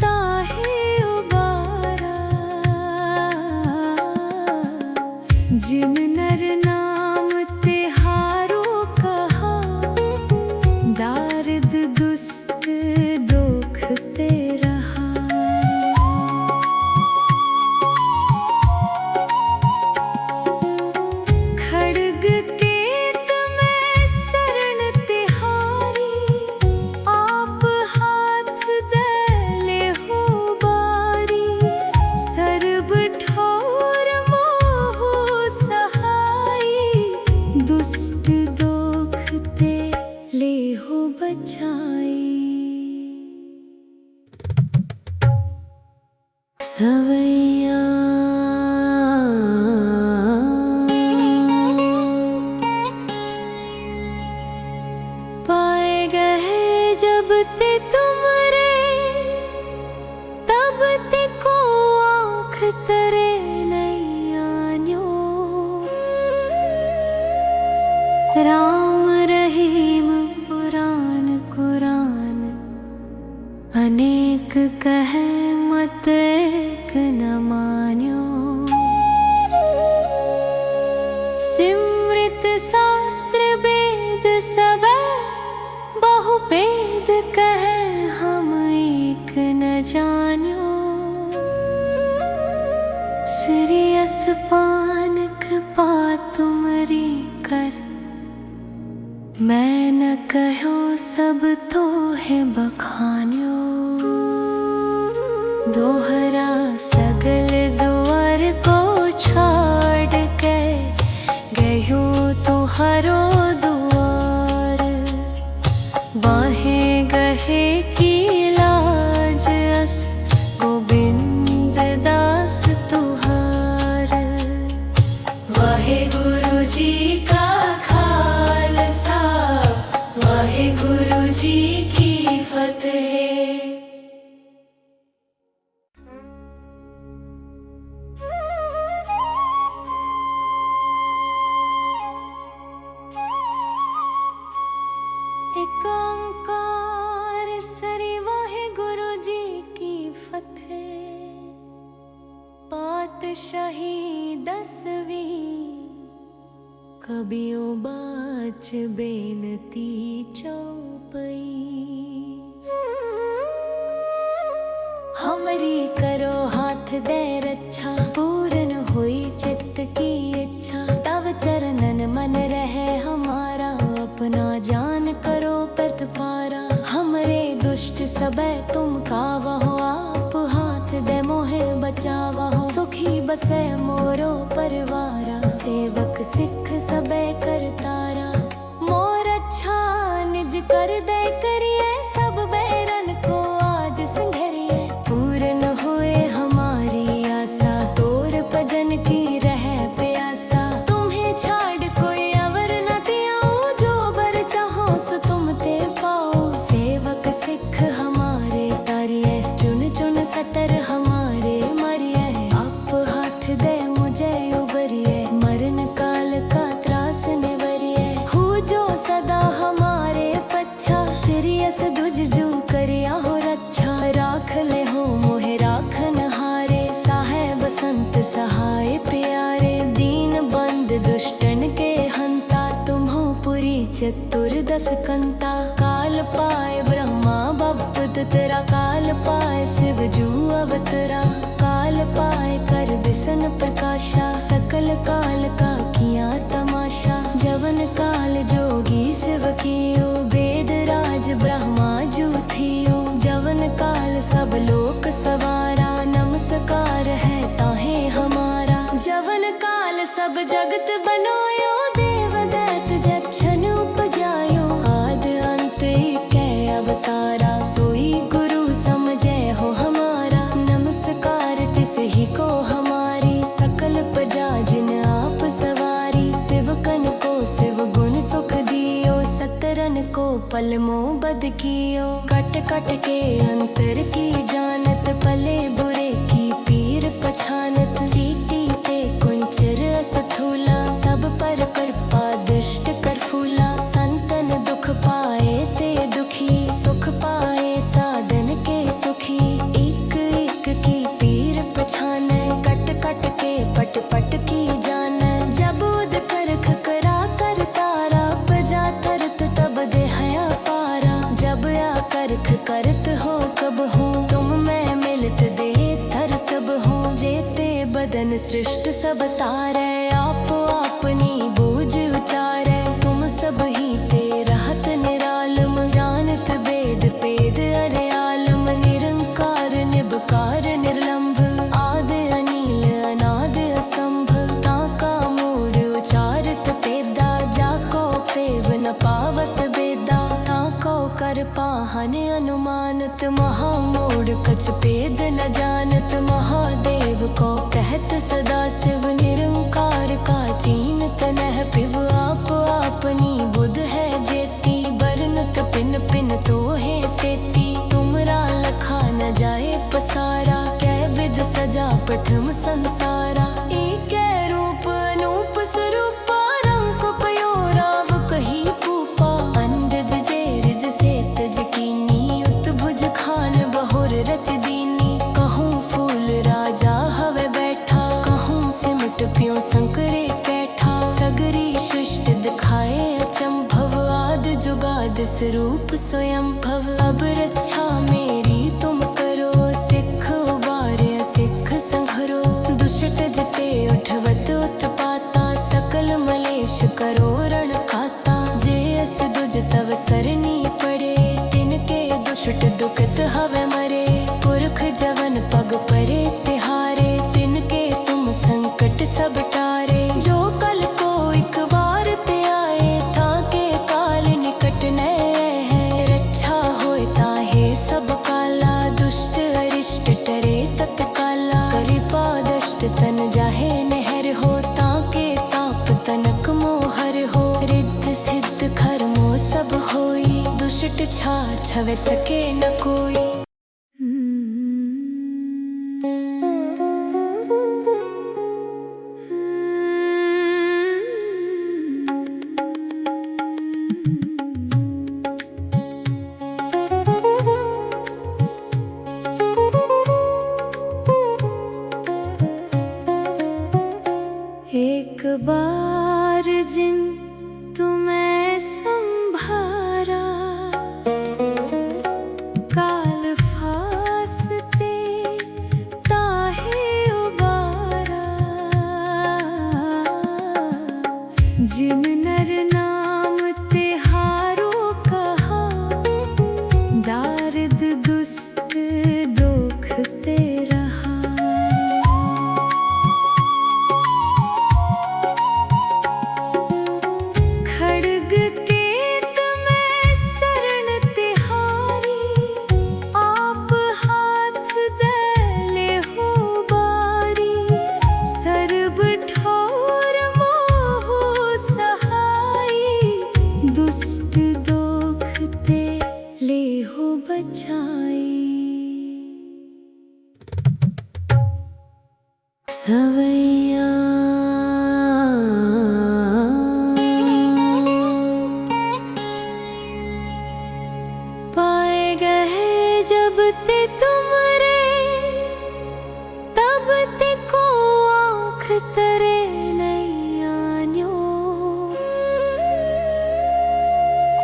ताहे उबारा। जिन नर नाम तिहारो कहा, दारिद दुष्ट दुखते रहा। सवैया पाए गए जब ते तुमरे, तब ते को आँख तरे नहीं आन्यो। राम रहीम पुराण कुरान, अनेक कहे मत एक न मान्यो। सिमृत शास्त्र वेद सब, बहु वेद कहे हम एक न जान्यो। श्रेयस पान कृपा तुमरी कर, मैं न कहो सब तो है बखान्यो। दोहरा सगल द्वार को छाड़ के, गयो तो हरो द्वार। बाहें गहे की लाज अस, गोबिंद दास तुहार। वाहे गुरु जी का खालसा, वाहे गुरु जी की फतेह। एक ओंकार सरी, वाहे गुरु जी की फतेह। पातशाही 10वीं, कबियों बाच बेनती चौपई। हमरी करो हाथ दे रक्षा, पूर्ण हुई चित्त की इच्छा। तव चरणन मन रहे हमारा, अपना जान पारा। हमरे दुष्ट सबे तुम कावा हो, आप हाथ दे मोहे बचावा हो। सुखी बसे मोरो परिवारा, सेवक सिख सबे करतारा। मोर अच्छा निज कर दे करिए, सब बैरन को आज संघरिए। पूर्ण हुए हमारी आशा, तोर भजन की रहे प्यासा। तुम्हें छाड़ कोई अवर न दियाओ, जो बर चाहो सो तुम ते पाओ। सेवक सिख हमारे तारिये, चुन चुन सतर हमारे मरिये। आप हाथ दे मुझे उबरिए, मरण काल का त्रास निवरिए। हो जो सदा हमारे पच्छा, सिरियस दुज जू करिया हो रक्षा। राख ले हो मोहे राखन हारे, साहेब संत सहाय प्यारे। दीन बंद दुष्टन के हंता, तुम्हो पुरी चतुर्दश कंता। काल पाए ब्रह्मा बपुत तेरा, काल पाए शिव जू अवतरा। काल पाए कर बिसन प्रकाशा, सकल काल का किया तमाशा। जवन काल जोगी शिव कियो, वेद राज ब्रह्मा जू थियो। जवन काल सब लोक सवारा, नमस्कार है ताहे हमारा। जवन काल सब जगत बनायो, देव दैत जक्षन उपजायो। आद अंत एकै अवतारा, सोई गुरु समझे हो हमारा। नमस्कार तिस ही को हमारी, सकल प्रजा जिन आप सवारी। शिवकन को शिव गुण सुख दियो, सतरन को पल मोह बद कियो। कट कट के अंतर की जानत, पले बुरे की पीर पछानत। चीटी ते कुंचर असथूला, सब पर कृपा दुष्ट कर फूला। संतन दुख पाए ते दुखी, सुख पाए साधन के सुखी। एक एक की पीर पछाने, कट कट के पट पट की जाने। जबूद कर खकरा कर तारा, प्रजा तरत तब दे हया पारा। जब या करख करत हो कब हो, तुम मैं मिलत दे थर सब हो। जेते बदन सृष्ट सब तारे, आप अपनी बूझ उचारे। तुम सब ही ते रहत निरालम, जानत वेद पेद अरे आलम। निरंकार निबकार निर्लंभ, आद अनील अनाद असंभ। ताका मूड उचारत पेदा, जाको पेव न पावत बेदा। ताको कर पाहन अनुमानत, महामूड कछ पेद न जानत। महादेव को कहत सदा शिव, निरंकार का चीनत नह पिव। आप अपनी बुध है जेती, बरनत पिन पिन तो है तेती। तुमरा लखा न जाए पसारा, कै विध सजा प्रथम संसारा। एक रूप अनूप स्वरूपा, रंग पयो राव कही पूपा। अंडज जेरज से तज कीनी, उत्भुज खान बहुर रच दीनी। कहूँ फूल राजा हवे बैठा, कहूँ सिमट प्यो संकरे कैठा। सगरी सृष्ट दिखाए अचंभव, आद जुगाद स्वरूप स्वयं भव। अब रक्षा मेरी तुम करो, सिख उबारे सिख संघरो। दुष्ट जिते उठवत उत्पाता, सकल मलेश करो रण खाता। जे अस दुज तव सरनी पड़े, तिनके दुष्ट दुखत हवे मरे। पुरख जवन पग परे तिहारे, तिनके तुम संकट सब टारे। जो कल को एक बार ते आए, ताके काल निकट न है। रक्षा होए ताहे सब काला, दुष्ट अरिष्ट टरे तत्काला। कृपा दष्ट तन जाहे नहर हो, ताके ताप तनक मोहर हो। रिद्ध सिद्ध खरमो सब होई, दुष्ट छा छवे सके न कोई। एक बार जिन तुम्हें संभारा, काल दुष्ट दोखते ले हो बचाई। सवैया पाए गए जब ते तुमरे, तब ते को आँख तरे नैयान्यो।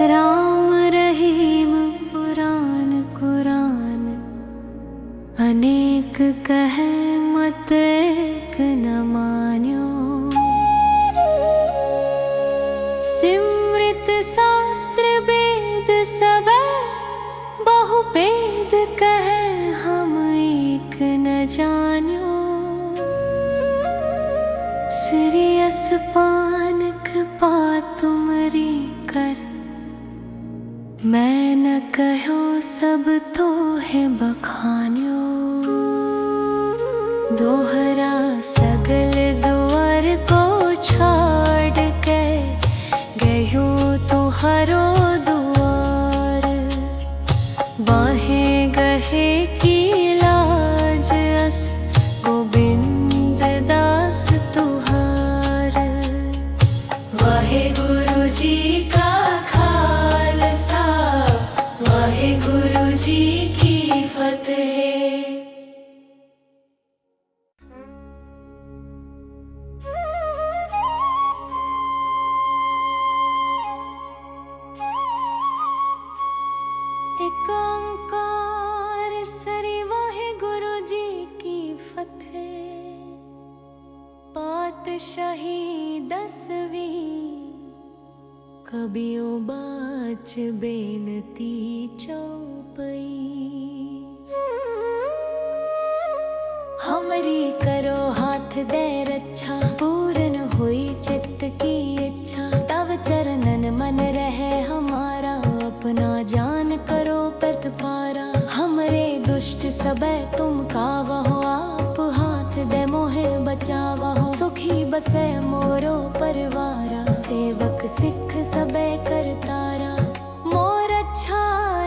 राम रहीम पुराण कुरान अनेक कहे मत एक न मान्यो। सिमृत शास्त्र वेद सब बहु वेद कहे हम एक न जान्यो। श्रेयस पानक पा तुमरी कर, मैं न कहो सब तो है बखान्यो। दोहरा सगल द्वार को छोड़ के गयो तो हरो द्वार। बाहे गहे की लाज अस गोविंद दास तुहार। वाहे गुरु जी का खालसा, वाहे गुरु जी की फतेह। एक ओंकार सरी वाहे गुरु जी की फतेह। पातशाही 10वीं कबियो बाच बेनती चौपई। हमरी करो हाथ दे रक्षा, पूर्ण हुई चित्त की इच्छा। तव चरणन मन रहे हमारा, अपना जान करो प्रतिपारा। हमरे दुष्ट सबे तुम कावहो, आप हाथ दे मोहे बचावहो। सुखी बसे मोरो परिवारा, सेवक सिख सबे करतारा। मोर अच्छा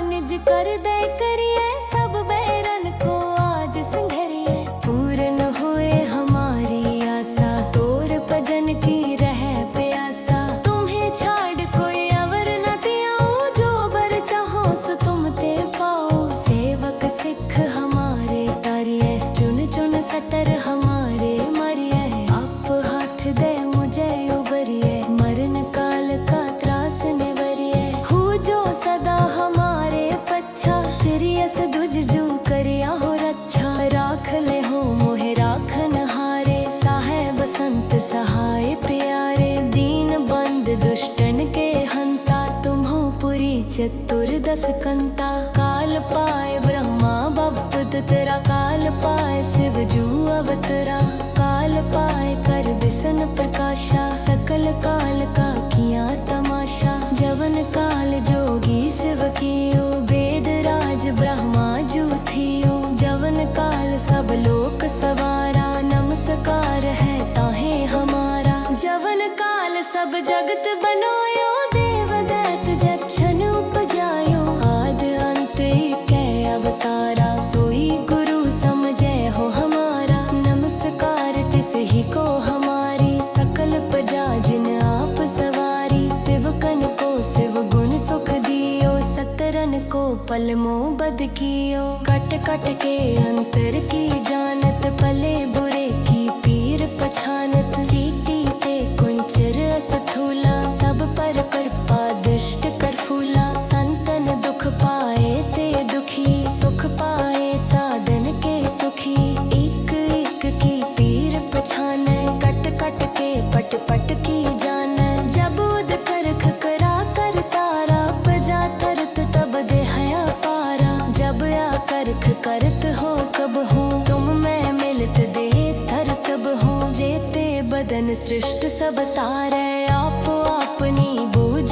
निज कर दे करिए, सब बैरन को आज संघरिए। पूर्ण हुए हमारी आशा, तोर भजन की रहे प्यासा। तुम्हें छाड़ कोई अवर न त्याओ, जो बर चाहो सो तुम ते पाओ। सेवक सिख हमारे तारिए, चुन चुन सतर हमारे मरिए। आप हाथ दे मुझे उबरिए, मरण काल का त्रास निवरिए। हो जो सदा हमारे पच्छा, सिरियस दुज जू करिया हो रक्षा। राख ले हो मोहे राखन हारे, साहेब संत सहाय प्यारे। दीन बंद दुष्टन के हंता, तुम्हो पुरी चतुर्दश कंता। काल पाए ब्रह्मा बपत तेरा, काल पाए शिव जू अवतरा। काल पाए कर बिसन प्रकाशा, सकल काल का किया तमाशा। जवन काल जोगी शिव कियो, वेद राज ब्रह्मा जू थियो। जवन काल सब लोक सवारा, नमस्कार है ताहे हमारा। जवन काल सब जगत बनायो, देव दैत जक्षन उपजायो। आद अंत कै अवतारा, सोई गुरु समझे हो हमारा। नमस्कार तिस ही को हमारी, सकल प्रजा जिन आप सवारी। शिवकन को शिव गुण सुख दियो, सतरन को पलमो बद कियो। कट कट के अंतर की जानत, पले बुरे की पीर पछानत। चीटी ते कुंचर असथूला, सब पर कृपा दुष्ट कर फूला। संतन दुख पाए ते दुखी, सुख पाए साधन के सुखी। एक एक की पीर पछाने, कट कट के पट पट की जाने। जब उद करख करा कर तारा, प्रजा तरत तब दे हया पारा। जब आ करख करत हो कब हो, तुम मैं मिलत दे थर सब हो। जेते बदन सृष्ट सब तारे, आप अपनी बूझ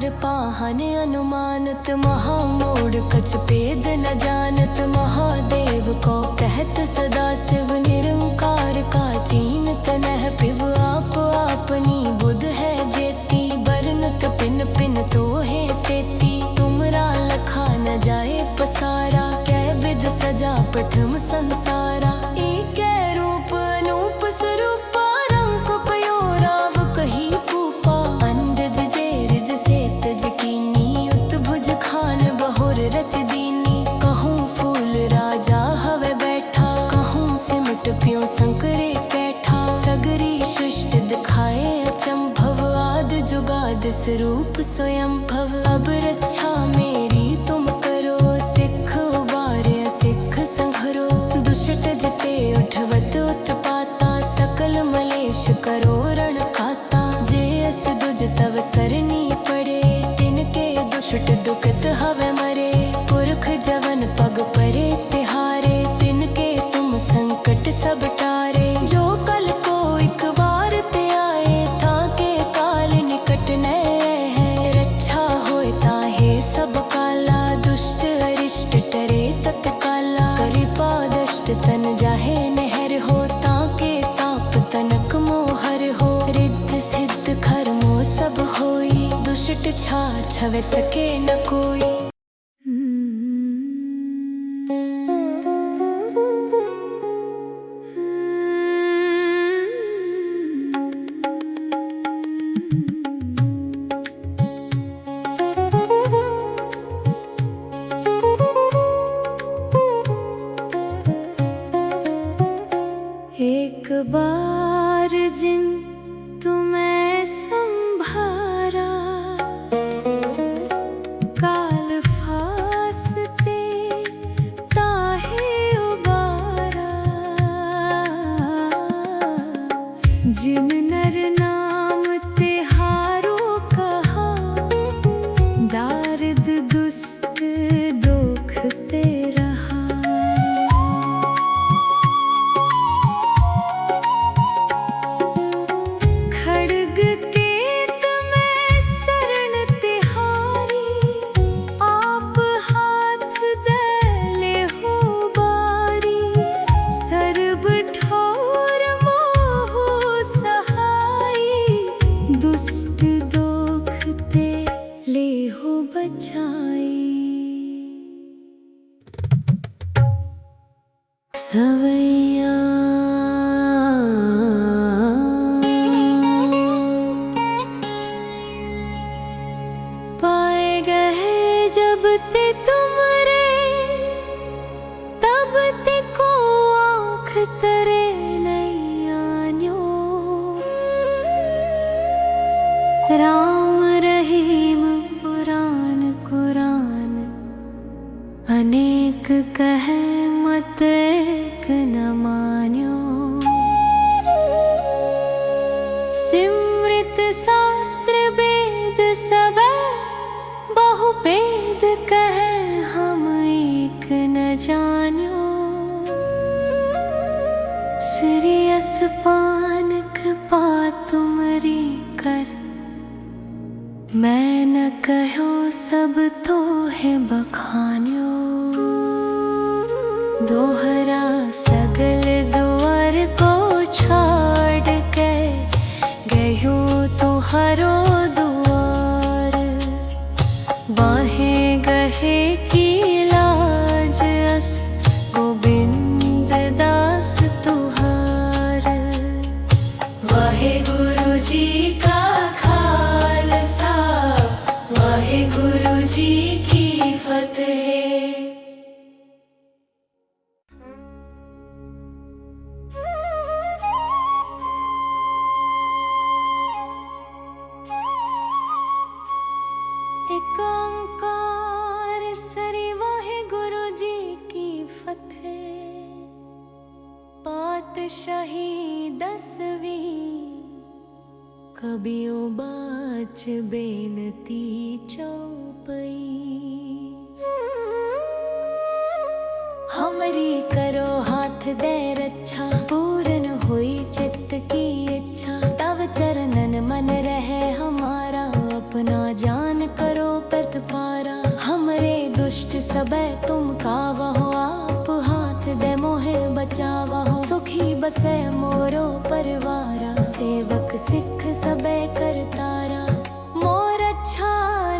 पार पाहन अनुमानत, महामोड़ कछ भेद न जानत। महादेव को कहत सदा शिव, निरंकार का चीनत नह पिव। आप आपनी बुध है जेती, बरनत पिन पिन तो है तेती। तुमरा लखा न जाए पसारा, कै विध सजा प्रथम संसारा। एकै रूप अनूप स्वरूपा, रंग पयो राव कही पूपा। अंडज जेरज सेतज कीनी, उत्भुज खान बहुर रच दीनी। कहूँ फूल राजा हवे बैठा, कहूँ सिमट प्यो संकरे कैठा। सगरी सृष्टि दिखाए अचंभव, आदि जुगाद स्वरूप स्वयं भव। अब रक्षा मेरी तुम करो, सिख उबारे सिख संघरो। दुष्ट जिते उठवत उत्पाता, सकल मलेश करो रण खाता। जे अस दुज तव सरनी पड़े, तिनके दुष्ट दुखत हवे मरे। पुरख जवन पग परे तिहारे, तिनके तुम संकट सब टारे। जो कल को एक बार ते आए, ताके काल निकट नै है। रक्षा होए ताहे सब काला, दुष्ट अरिष्ट टरे तत्काला। कृपा दष्ट तन जाहे नहर हो, ताके ताप तनक मोहर हो। रिद्ध सिद्ध खरमो सब होई, दुष्ट छा छवे सके न कोई। एक बार जिन तुम्हें संभारा, काल फासते ताहे उबारा। जिन नर नाम तिहारो कहा, दारिद दुष्ट दोखते रहा। खड्ग केत में शरण तिहारी, आप हाथ दले हो बारी। सर्ब ठोर मोह सहाई, दुष्ट दोखते ले हो बचाई। सवैया पाए गए जब ते तुमरे, तब ते को आँख तरे नहीं आन्यो। राम रहीम पुराण कुरान, अनेक कहे मत एक न मान्यो। सिमृत शास्त्र वेद सब, बहु वेद कहे हम एक न जान्यो। श्री असपान कृपा तुमरी कर, मैं न कहो सब तो है बखान्यो। दोहरा सगल द्वार को छोड़ के, गयो तुहरो दुआर। बाहे गहे की लाज अस, गोबिंद दास तुहार। वाहे गुरु जी का खालसा, वाहे गुरु जी की फतेह। एक ओंकार सरी, वाहे गुरु जी की फतेह। पातशाही 10वीं, कबियों बाच बेनती चौपई। हमरी करो हाथ दे रक्षा, पूर्ण हुई चित्त की इच्छा। तव चरणन मन रहे हमारा, अपना जान सबे तुम कावा हो, आप हाथ दे मोहे बचावा हो। सुखी बसे मोरो परिवारा, सेवक सिख सबे करतारा। मोर अच्छा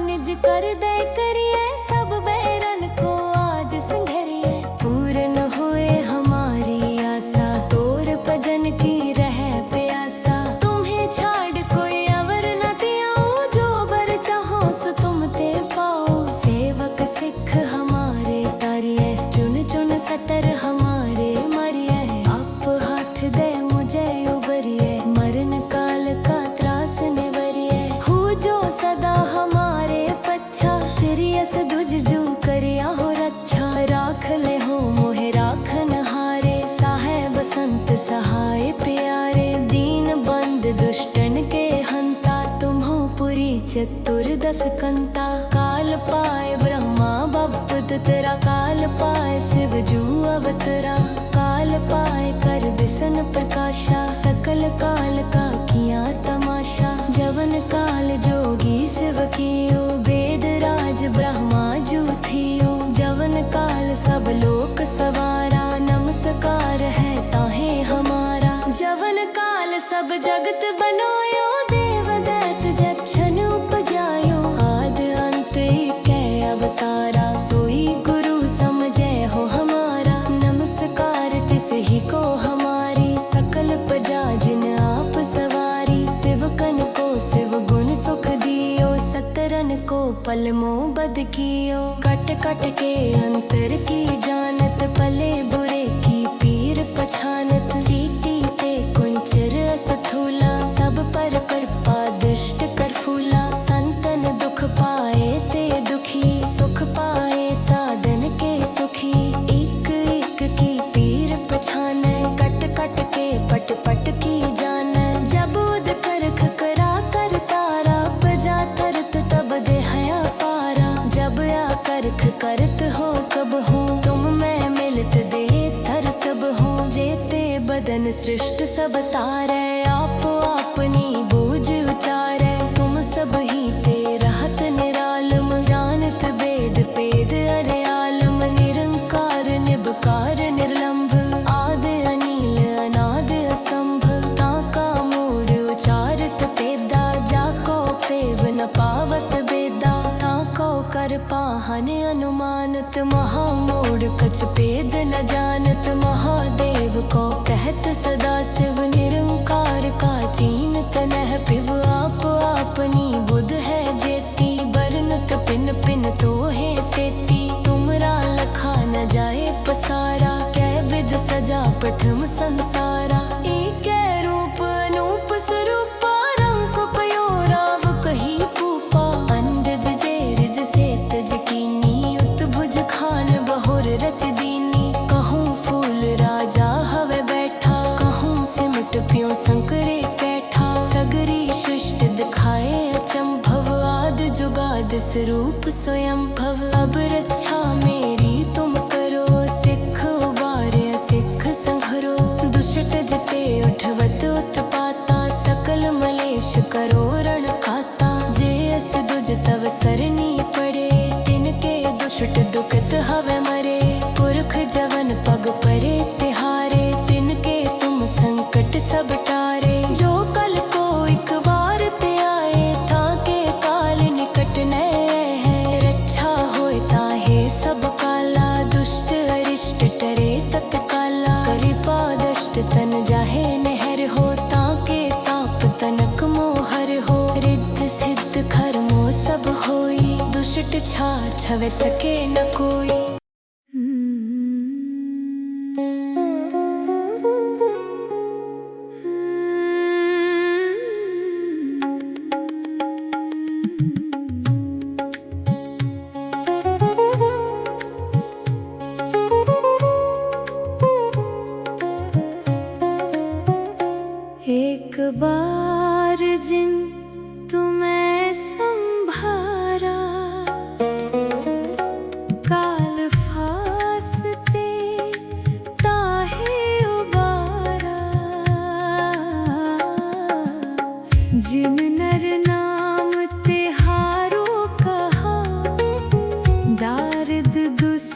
निज कर दे करिए, सब बैरन को आज संघरिए। पूर्ण हुए हमारी आशा, तोर भजन की रह प्यासा। तुम्हें छाड़ कोई अवर न दियाऊं, जो बर चाहो सो तुम ते पाओ। सेवक सिख हमारे तारिये, चुन चुन सतर हमारे मरिये। आप हाथ दे मुझे उबरिए, मरण काल का त्रास निवरिए। हो जो सदा हमारे पच्छा, सिरियस दुज जू करिया हो रक्षा। राख ले हो मोहे राखन हारे, साहेब संत सहाय प्यारे। दीन बंद दुष्टन के हंता, तुम्हो पुरी चतुर्दश कंता। काल पाए ब्रह्मा बपत तेरा, काल पाए शिव जू अवतरा। काल पाए कर बिसन प्रकाशा, सकल काल का किया तमाशा। जवन काल जोगी शिव कियो, वेद राज ब्रह्मा जू थियो। जवन काल सब लोक सवारा, नमस्कार है ताहे हमारा। जवन काल सब जगत बनायो, देव दैत जक्षन उपजायो। आद अंत एकै अवतारा, सोई गुरु समझे हो हमारा। नमस्कार तिस ही को हमारी, सकल प्रजा जिन आप सवारी। शिवकन को शिव गुण सुख दियो, सतरन को पल मोह बद कियो। कट कट के अंतर की जानत, पले बुरे की पीर पछानत। चीटी ते कुंचर असथूला, सब पर कृपा दुष्ट कर फूला। संतन दुख पाए ते दुखी, सुख पाए साधन के सुखी। एक एक की पीर पछाने, कट कट के पट पट की जाने। जबूद कर खकरा कर तारा, प्रजा तरत तब दे हया पारा। जब या करख करत हो कब हो, तुम मैं मिलत दे थर सब हो। जेते बदन सृष्ट सब तारे, आप अपनी बूझ उचारे। तुम सब ही ते रहत निरालम, जानत वेद पेद अरे आलम। निरंकार निबकार निर्लंभ, आद अनील अनाद असंभ। ताका मूड उचारत पेदा, जाको पेव न पावत बेदा। ताको कर पाहन अनुमानत, महामूड कछ पेद न जानत। महादेव को कहत सदा शिव, निरंकार का चीनत नह पिव। आप अपनी बुध है जेती, बरनत पिन पिन तो है तेती। तुमरा लखा न जाए पसारा, कै विद सजा प्रथम संसारा। एकै रूप अनूप स्वरूपा, रंग पयो राव कही पूपा। अंडज जेरज से तज कीनी, उत्भुज खान बहुर रच दीनी। कहूँ फूल राजा हवे बैठा, कहूँ सिमट प्यो संकरे कैठा। सगरी सृष्टि दिखाए अचंभव, आद जुगाद स्वरूप स्वयं भव। अब रक्षा मेरी तुम करो, सिख उबारे सिख संघरो। दुष्ट जिते उठवत उत्पाता, सकल मलेश करो रण खाता। जे अस दुज तव सरनी पड़े, तिनके दुष्ट दुखत हवे मरे। पुरख जवन पग परे तिहारे, तिनके तुम संकट सब टारे। जो कल को एक बार ते आए, ताके काल निकट न है। रक्षा होए ताहे सब काला, दुष्ट अरिष्ट टरे तत्काला। कलिपा दष्ट तन जाहे नहर हो, ताके ताप तनक मोहर हो। रिद्ध सिद्ध खरमो सब होई, दुष्ट छा छवे सके न कोई। एक बार जिन तुम्हें संभारा, काल फासते ताहे उबारा। जिन नर नाम तिहारो कहा, दारिद दुस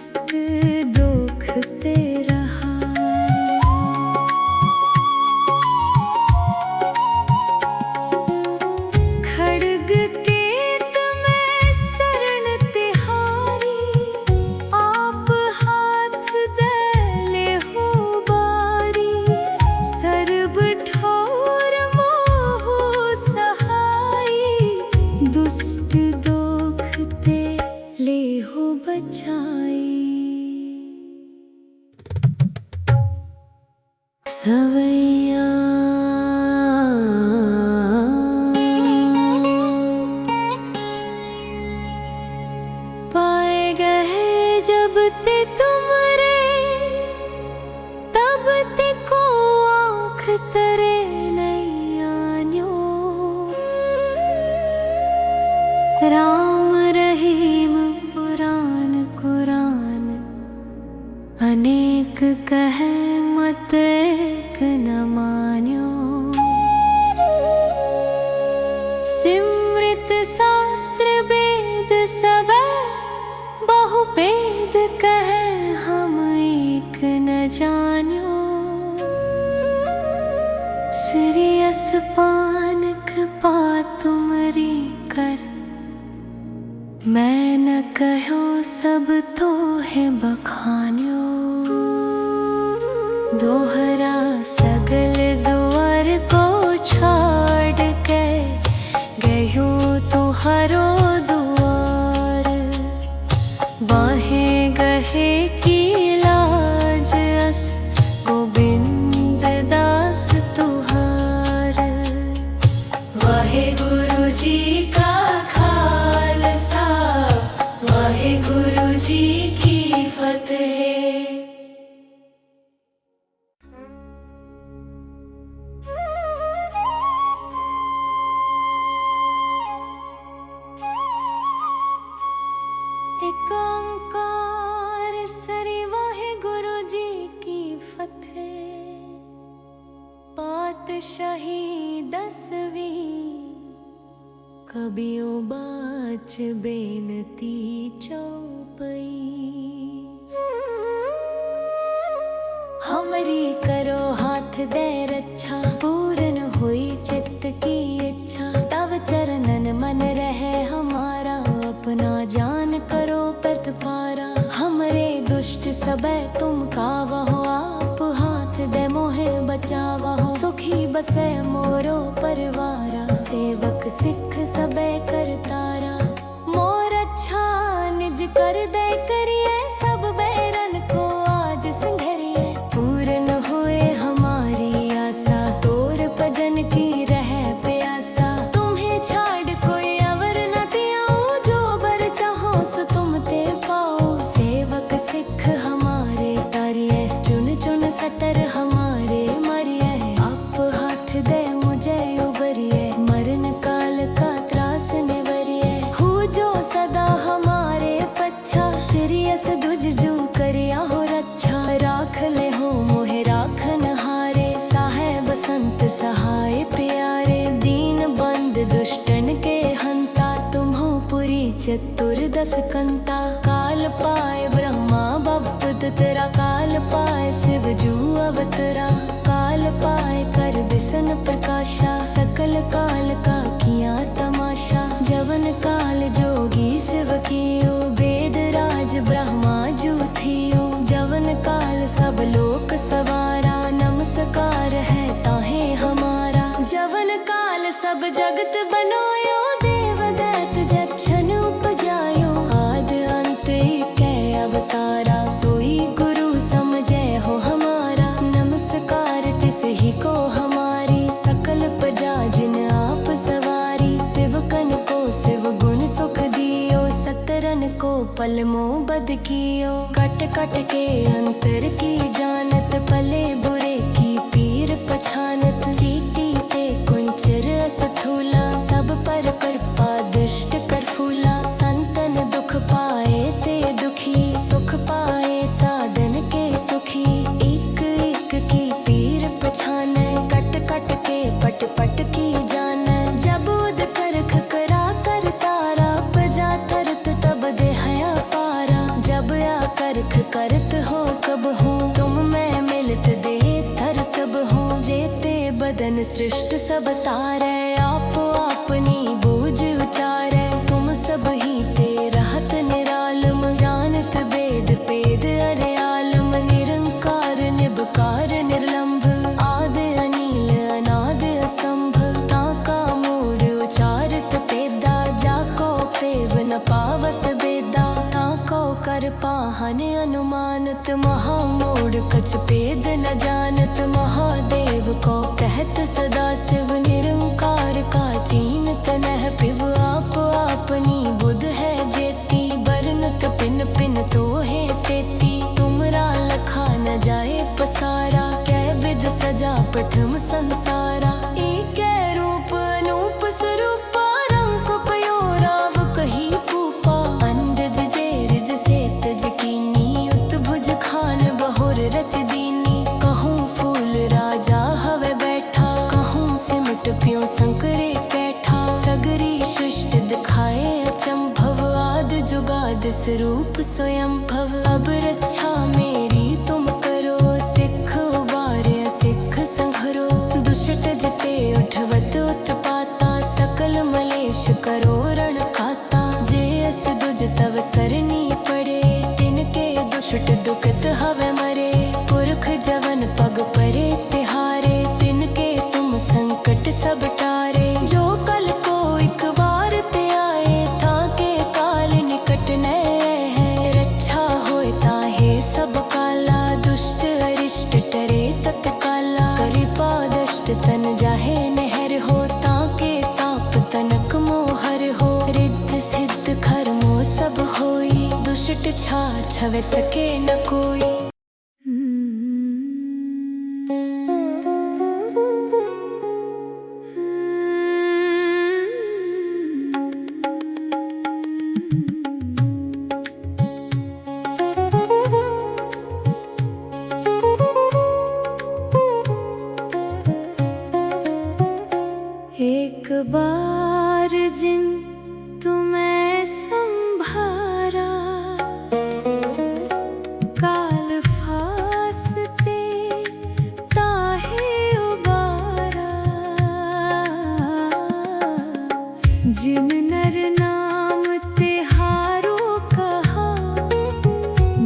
राम रहीम पुराण कुरान अनेक कहे मत एक न मान्यो। सिमृत शास्त्र वेद सब बहु वेद कहे हम एक न जान्यो। श्रेयस पानक पा तुमरी कर मैं न कहो सब तो है बखान्यो। दोहरा सगल द्वार को छोड़ के गयो तुहरो दुआर। बाहें गहे की लाज अस गोविंद दास तुहार। वाहे गुरु जी का खालसा वाहे गुरु जी की फतेह। एक ओंकार सरी वाहे गुरु जी की फतेह। पातशाही 10वीं कबियों बाच बेनती चौपई। हमरी करो हाथ दे रक्षा पूर्ण हुई चित्त की इच्छा। तव चरणन मन रहे हमारा अपना जान करो प्रतिपारा। हमरे दुष्ट सबे तुम कावहो आप हाथ दे मोहे बचावहो। सुखी बसे मोरो परिवारा सेवक सिख सबे करतारा। मोर अच्छा निज कर दे करिए सब बैरन को आज संघरिए। पूर्ण हुए हमारी आशा तोर भजन की रहे प्यासा। तुम्हें छाड़ कोई अवर न दियाऊं जो बर चाहो सो तुम ते पाओ। सेवक सिख हमारे तारिये चुन चुन सतर हमारे मरिए। आप हाथ दे मुझे उबरिए मरण काल का त्रास निवरिए। हो जो सदा हमारे पच्छा सिरियस दुज जू करिया हो रक्षा। राख ले हो मोहे राखन हारे साहेब संत सहाय प्यारे। दीन बंद दुष्टन के हंता तुम हो पुरी चतुर्दश कंता। काल पाए ब्रह्मा बप्पत तेरा काल पाए शिव जू अवतरा। काल पाए कर बिसन प्रकाशा सकल काल का किया तमाशा। जवन काल जोगी शिव कियो वेद राज ब्रह्मा जू थियो। जवन काल सब लोक सवारा नमस्कार है ताहे हमारा। जवन काल सब जगत बनायो देव दैत जक्षन उपजायो। आद अंत कै अवतारा सोई गुरु समझे हो हमारा। नमस्कार तिस ही को हमारी सकल प्रजा जिन आप सवारी। शिवकन को शिव गुण सुख दियो सतरन को पल मोह बद कियो। कट कट के अंतर की जानत पले बुरे की पीर पछानत। चीटी ते कुंचर अस्थूला सब पर कृपा दुष्ट कर फूला। संतन दुख पाए ते दुखी सुख पाए साधन के सुखी। एक एक की पीर पछाने कट कट के पट पट की जाने। जब उद करख करा कर तारा प्रजा तरत तब देहया पारा। जब आ करख करत हो कब हो तुम मैं मिलत दे थर सब हो। जेते बदन सृष्ट सब तारे आप अपनी बूझ उचारे। तुम सब ही ते रहत निरालम जानत वेद पेद अरे आलम। निरंकार निबकार निर्लंभ आद अनिल अनाद असंभ। ताका मूड उचारत पेदा जाको पेव न पावत बेदा। ताको कर पाहन अनुमानत महामूड कछ पेद न जानत। महादेव को कहत सदा शिव निरंकार का चीनत नह पिव। आप अपनी बुध है जेती बरनत पिन पिन तो है तेती। तुमरा लखा न जाए पसारा कै विद सजा प्रथम संसारा। एक रूप अनूप स्वरूपा रंग पयो राव रूप स्वयं भव। अब रक्षा मेरी तुम करो, सिख उबारे सिख संघरो। दुष्ट जिते उठवत उत्पाता, सकल मलेश करो रण खाता। जे अस दुज तव सरनी पड़े, तिनके दुष्ट दुखत हवे मरे। पुरख जवन पग परे तिहारे, तिनके तुम संकट सब टारे। जो कल को एक बार ते आए, ताके काल निकट न है। रक्षा होए ताहे सब काला, दुष्ट अरिष्ट टरे तत्काला। कलिपादष्ट तन जाहे नहर हो, ताके ताप तनक मोहर हो। रिद्ध सिद्ध खरमो सब होई, दुष्ट छा छवे सके न कोई। एक बार जिन तुम्हें संभारा, काल फासते ताहे उबारा। जिन नर नाम तिहारो कहा,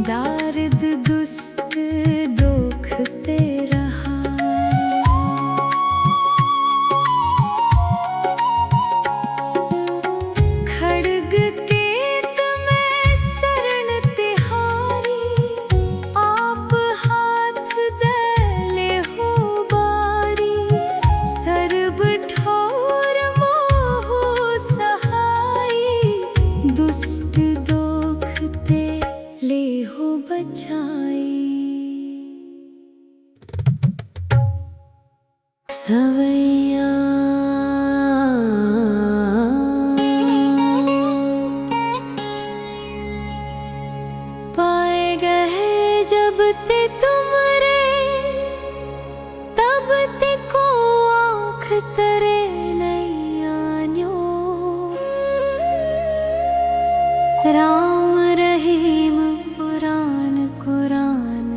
दारिद दुष्ट दुखते रहा। खड्ग केत में शरण तिहारी, आप हाथ दे हो बारी। सर्ब ठोर मोह सहाई, दुष्ट दोखते ले हो बचाई। सवैया पाए गए जब ते तुमरे, तब ते को आँख तरे नहीं आन्यो। राम रहीम पुराण कुरान,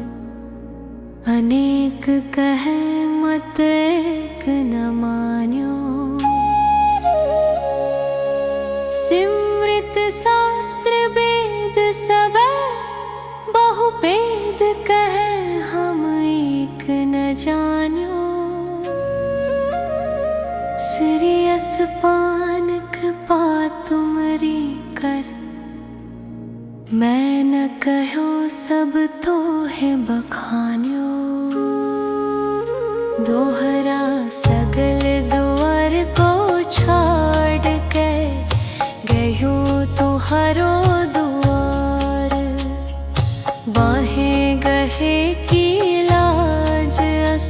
अनेक कहे मत एक न मान्यो। सिमृत शास्त्र वेद सब, बहु वेद कहे हम एक न जान्यो। श्रेयस पान कृपा तुमरी कर, मैं न कहो सब तो है बखान्यो। दोहरा सगल द्वार को छोड़ के, गयो तुहारो द्वार। बाहें गहे की लाज अस,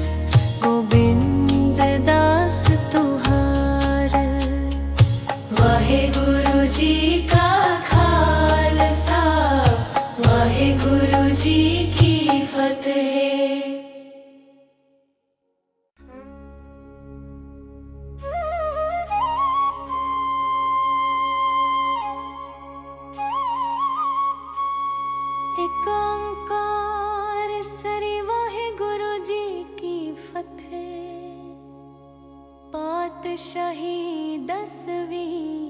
गोबिंद दास तुहार। वाहे गुरु जी का खालसा, वाहे गुरु जी की फतेह। एक ओंकार सरी, वाहे गुरु जी की फतेह। पातशाही 10वीं,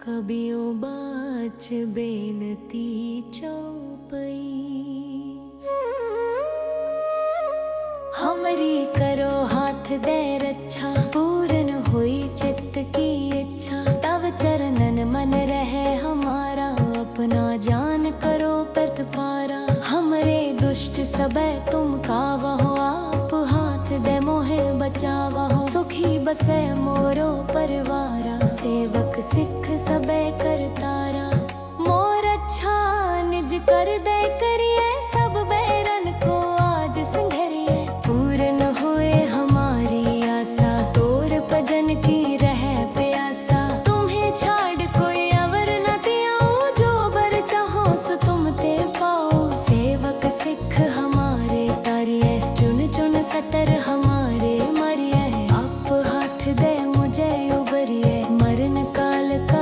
कबियों बाच बेनती चौपई। हमरी करो हाथ दे रक्षा, पूर्ण हुई चित्त की इच्छा। तव चरणन मन रहे हमारा, अपना जान करो प्रतिपारा। हमरे दुष्ट सबे तुम कावहो, आप हाथ दे मोहे बचावहो। सुखी बसे मोरो परिवारा, सेवक सिख सबे करतारा। मोर अच्छा निज कर दे करिए, सब बैरन को आज संघरिए। पूर्ण हुए हमारी आशा, तोर भजन की रहे प्यासा। तुम्हें छाड़ कोई अवर न दियाओ, जो बर चाहो सो तुम ते पाओ। सेवक सिख हमारे तारिए, चुन चुन सतर हमारे मरिए। आप हाथ दे मुझे उबरिए, मरण काल का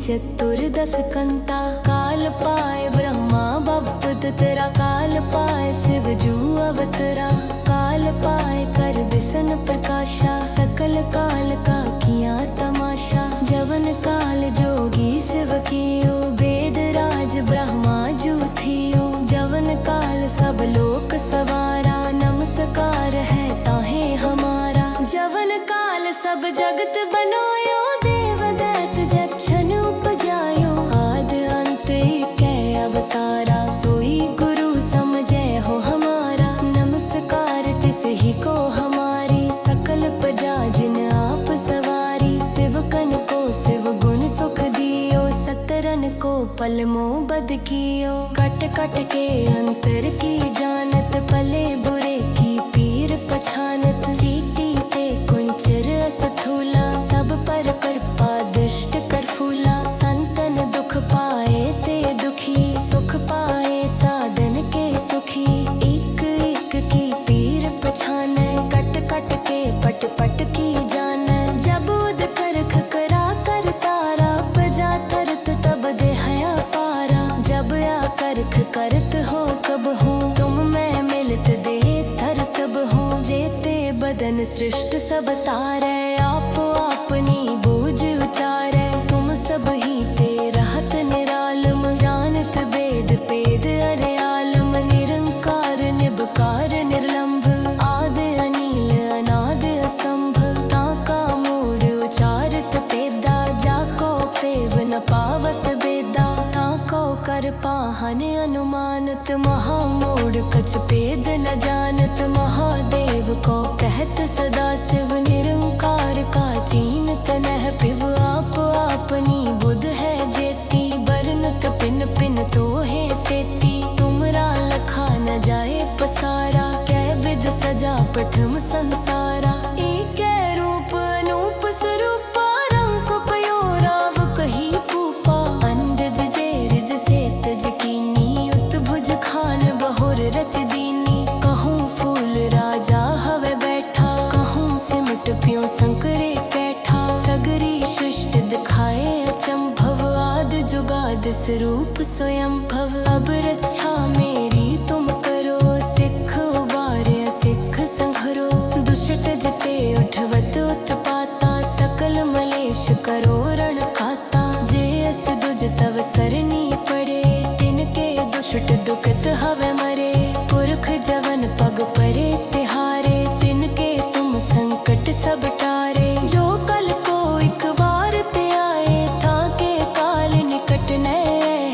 चतुर्दश कंता। काल पाए ब्रह्मा बपत तेरा, काल पाए शिव जू अवतरा। काल पाए कर बिसन प्रकाशा, सकल काल का किया तमाशा। जवन काल जोगी शिव कियो, वेद राज ब्रह्मा जू थियो। जवन काल सब लोक सवारा, नमस्कार है ताहे हमारा। जवन काल सब जगत बनायो, देव दैत जक्षन उपजायो। आद अंत एक अवतारा, सोई गुरु समझे हो हमारा। नमस्कार तिस ही को हमारी, सकल प्रजा जिन आप सवारी। शिवकन को शिव गुण सुख दियो, सतरन को पल मोह बद कियो। कट कट के अंतर की जानत, पले बुरे की पीर पछानत। चीटी ते कुंचर अस्थूला, सब पर कृपा दुष्ट कर फूला। संतन दुख पाए ते दुखी, सुख पाए साधन के सुखी। एक एक की पीर पछाने, कट कट के पट पट की जाने। जब उद कर खकरा कर तारा, प्रजा तरत तब देहया पारा। जब आ करख करत हो कब हो, तुम मैं मिलत दे थर सब हो। जेते बदन सृष्ट सब तारे, आप अपनी बूझ उचारे। तुम सब ही ते रहत निरालम, जानत वेद पेद अरे आलम। निरंकार निबकार निर्लंभ, आद अनील अनाद असंभ। ताका मूड उचारत पेदा, जाको पेव न पावत बेदा। ताको कर पाहन अनुमानत, महामूड कछ पेद न जानत। महादेव को कहत सदा शिव, निरंकार का चीनत नह पिव। आप अपनी बुध है जेती, बरनत पिन पिन तो है तेती। तुमरा लखा न जाए पसारा, कै विध सजा प्रथम संसारा। एक रूप अनूप स्वरूपा, रंग पयो राव कही पूपा। अंडज जेरज से तज कीनी, उत्भुज खान बहुर रच दीनी। कहूँ फूल राजा हवे बैठा, कहूँ सिमट प्यों संकरे कैठा। सगरी सृष्ट दिखाए अचंभव, आद जुगाद स्वरूप स्वयं भव। अब रक्षा मेरी तुम करो, सिख उबारे सिख संघरो। दुष्ट जिते उठवत उत्पाता, सकल मलेश करो रण खाता। जे अस दुज तव सरनी पड़े, तिनके दुष्ट दुखत हवे मरे। पुरख जवन पग परे तिहारे, तिनके तुम संकट सब टारे। जो कल को एक बार ते आए, ताके काल निकट न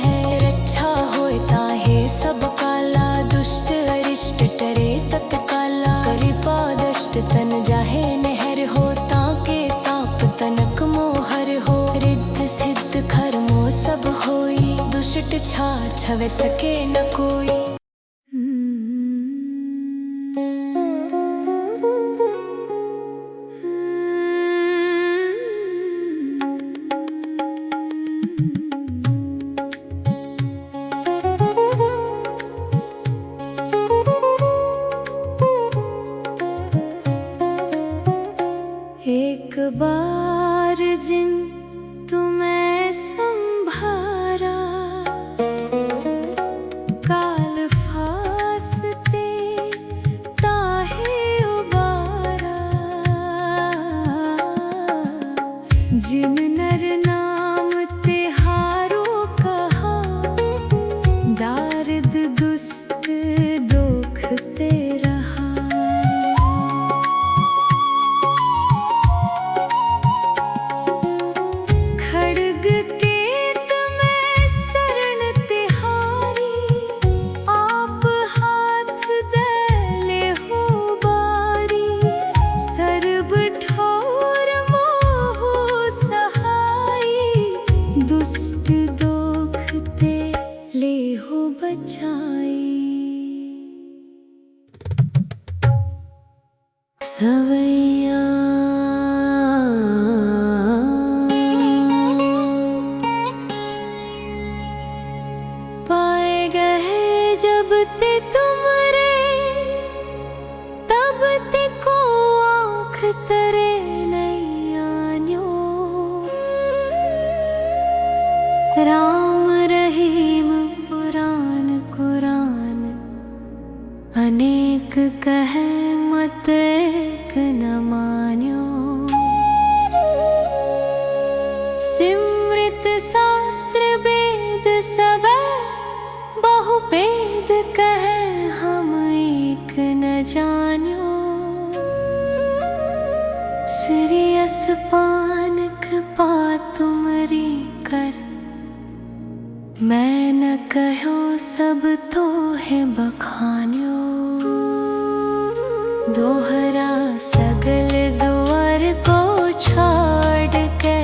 है। रक्षा होए ताहे सब काला, दुष्ट अरिष्ट टरे तत्काला। कृपा दष्ट तन जाहे नहर हो, ताके ताप तनक मोहर हो। रिद्ध सिद्ध खरमो सब होई, दुष्ट छा छवे सके न कोई। एक बार जिन तुम्हें संभारा, काल फासते ताहे उबारा। जिन नर नाम तिहारो कहा, दारिद दुस्त दुखते रहा। खड्ग केत में शरण तिहारी, आप हाथ दे हो बारी। सर्ब ठौर मोह सहा, अनेक कहे मत एक न मान्यो, सिमृत शास्त्र वेद सब बहु वेद कहे हम एक न जान्यो। श्रेयस पानक पा तुमरी कर, मैं न कहो सब तो है बखान्यो। दोहरा सगल द्वार को छाड़ के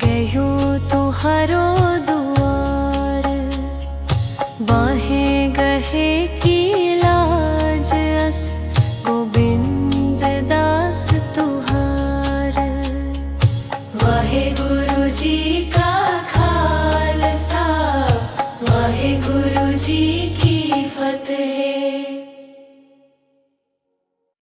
गयो तो हरो दुआर, बाहें गहे की लाज अस गोबिंद दास तुहार। वाहे गुरु जी का खालसा, वाहे गुरु जी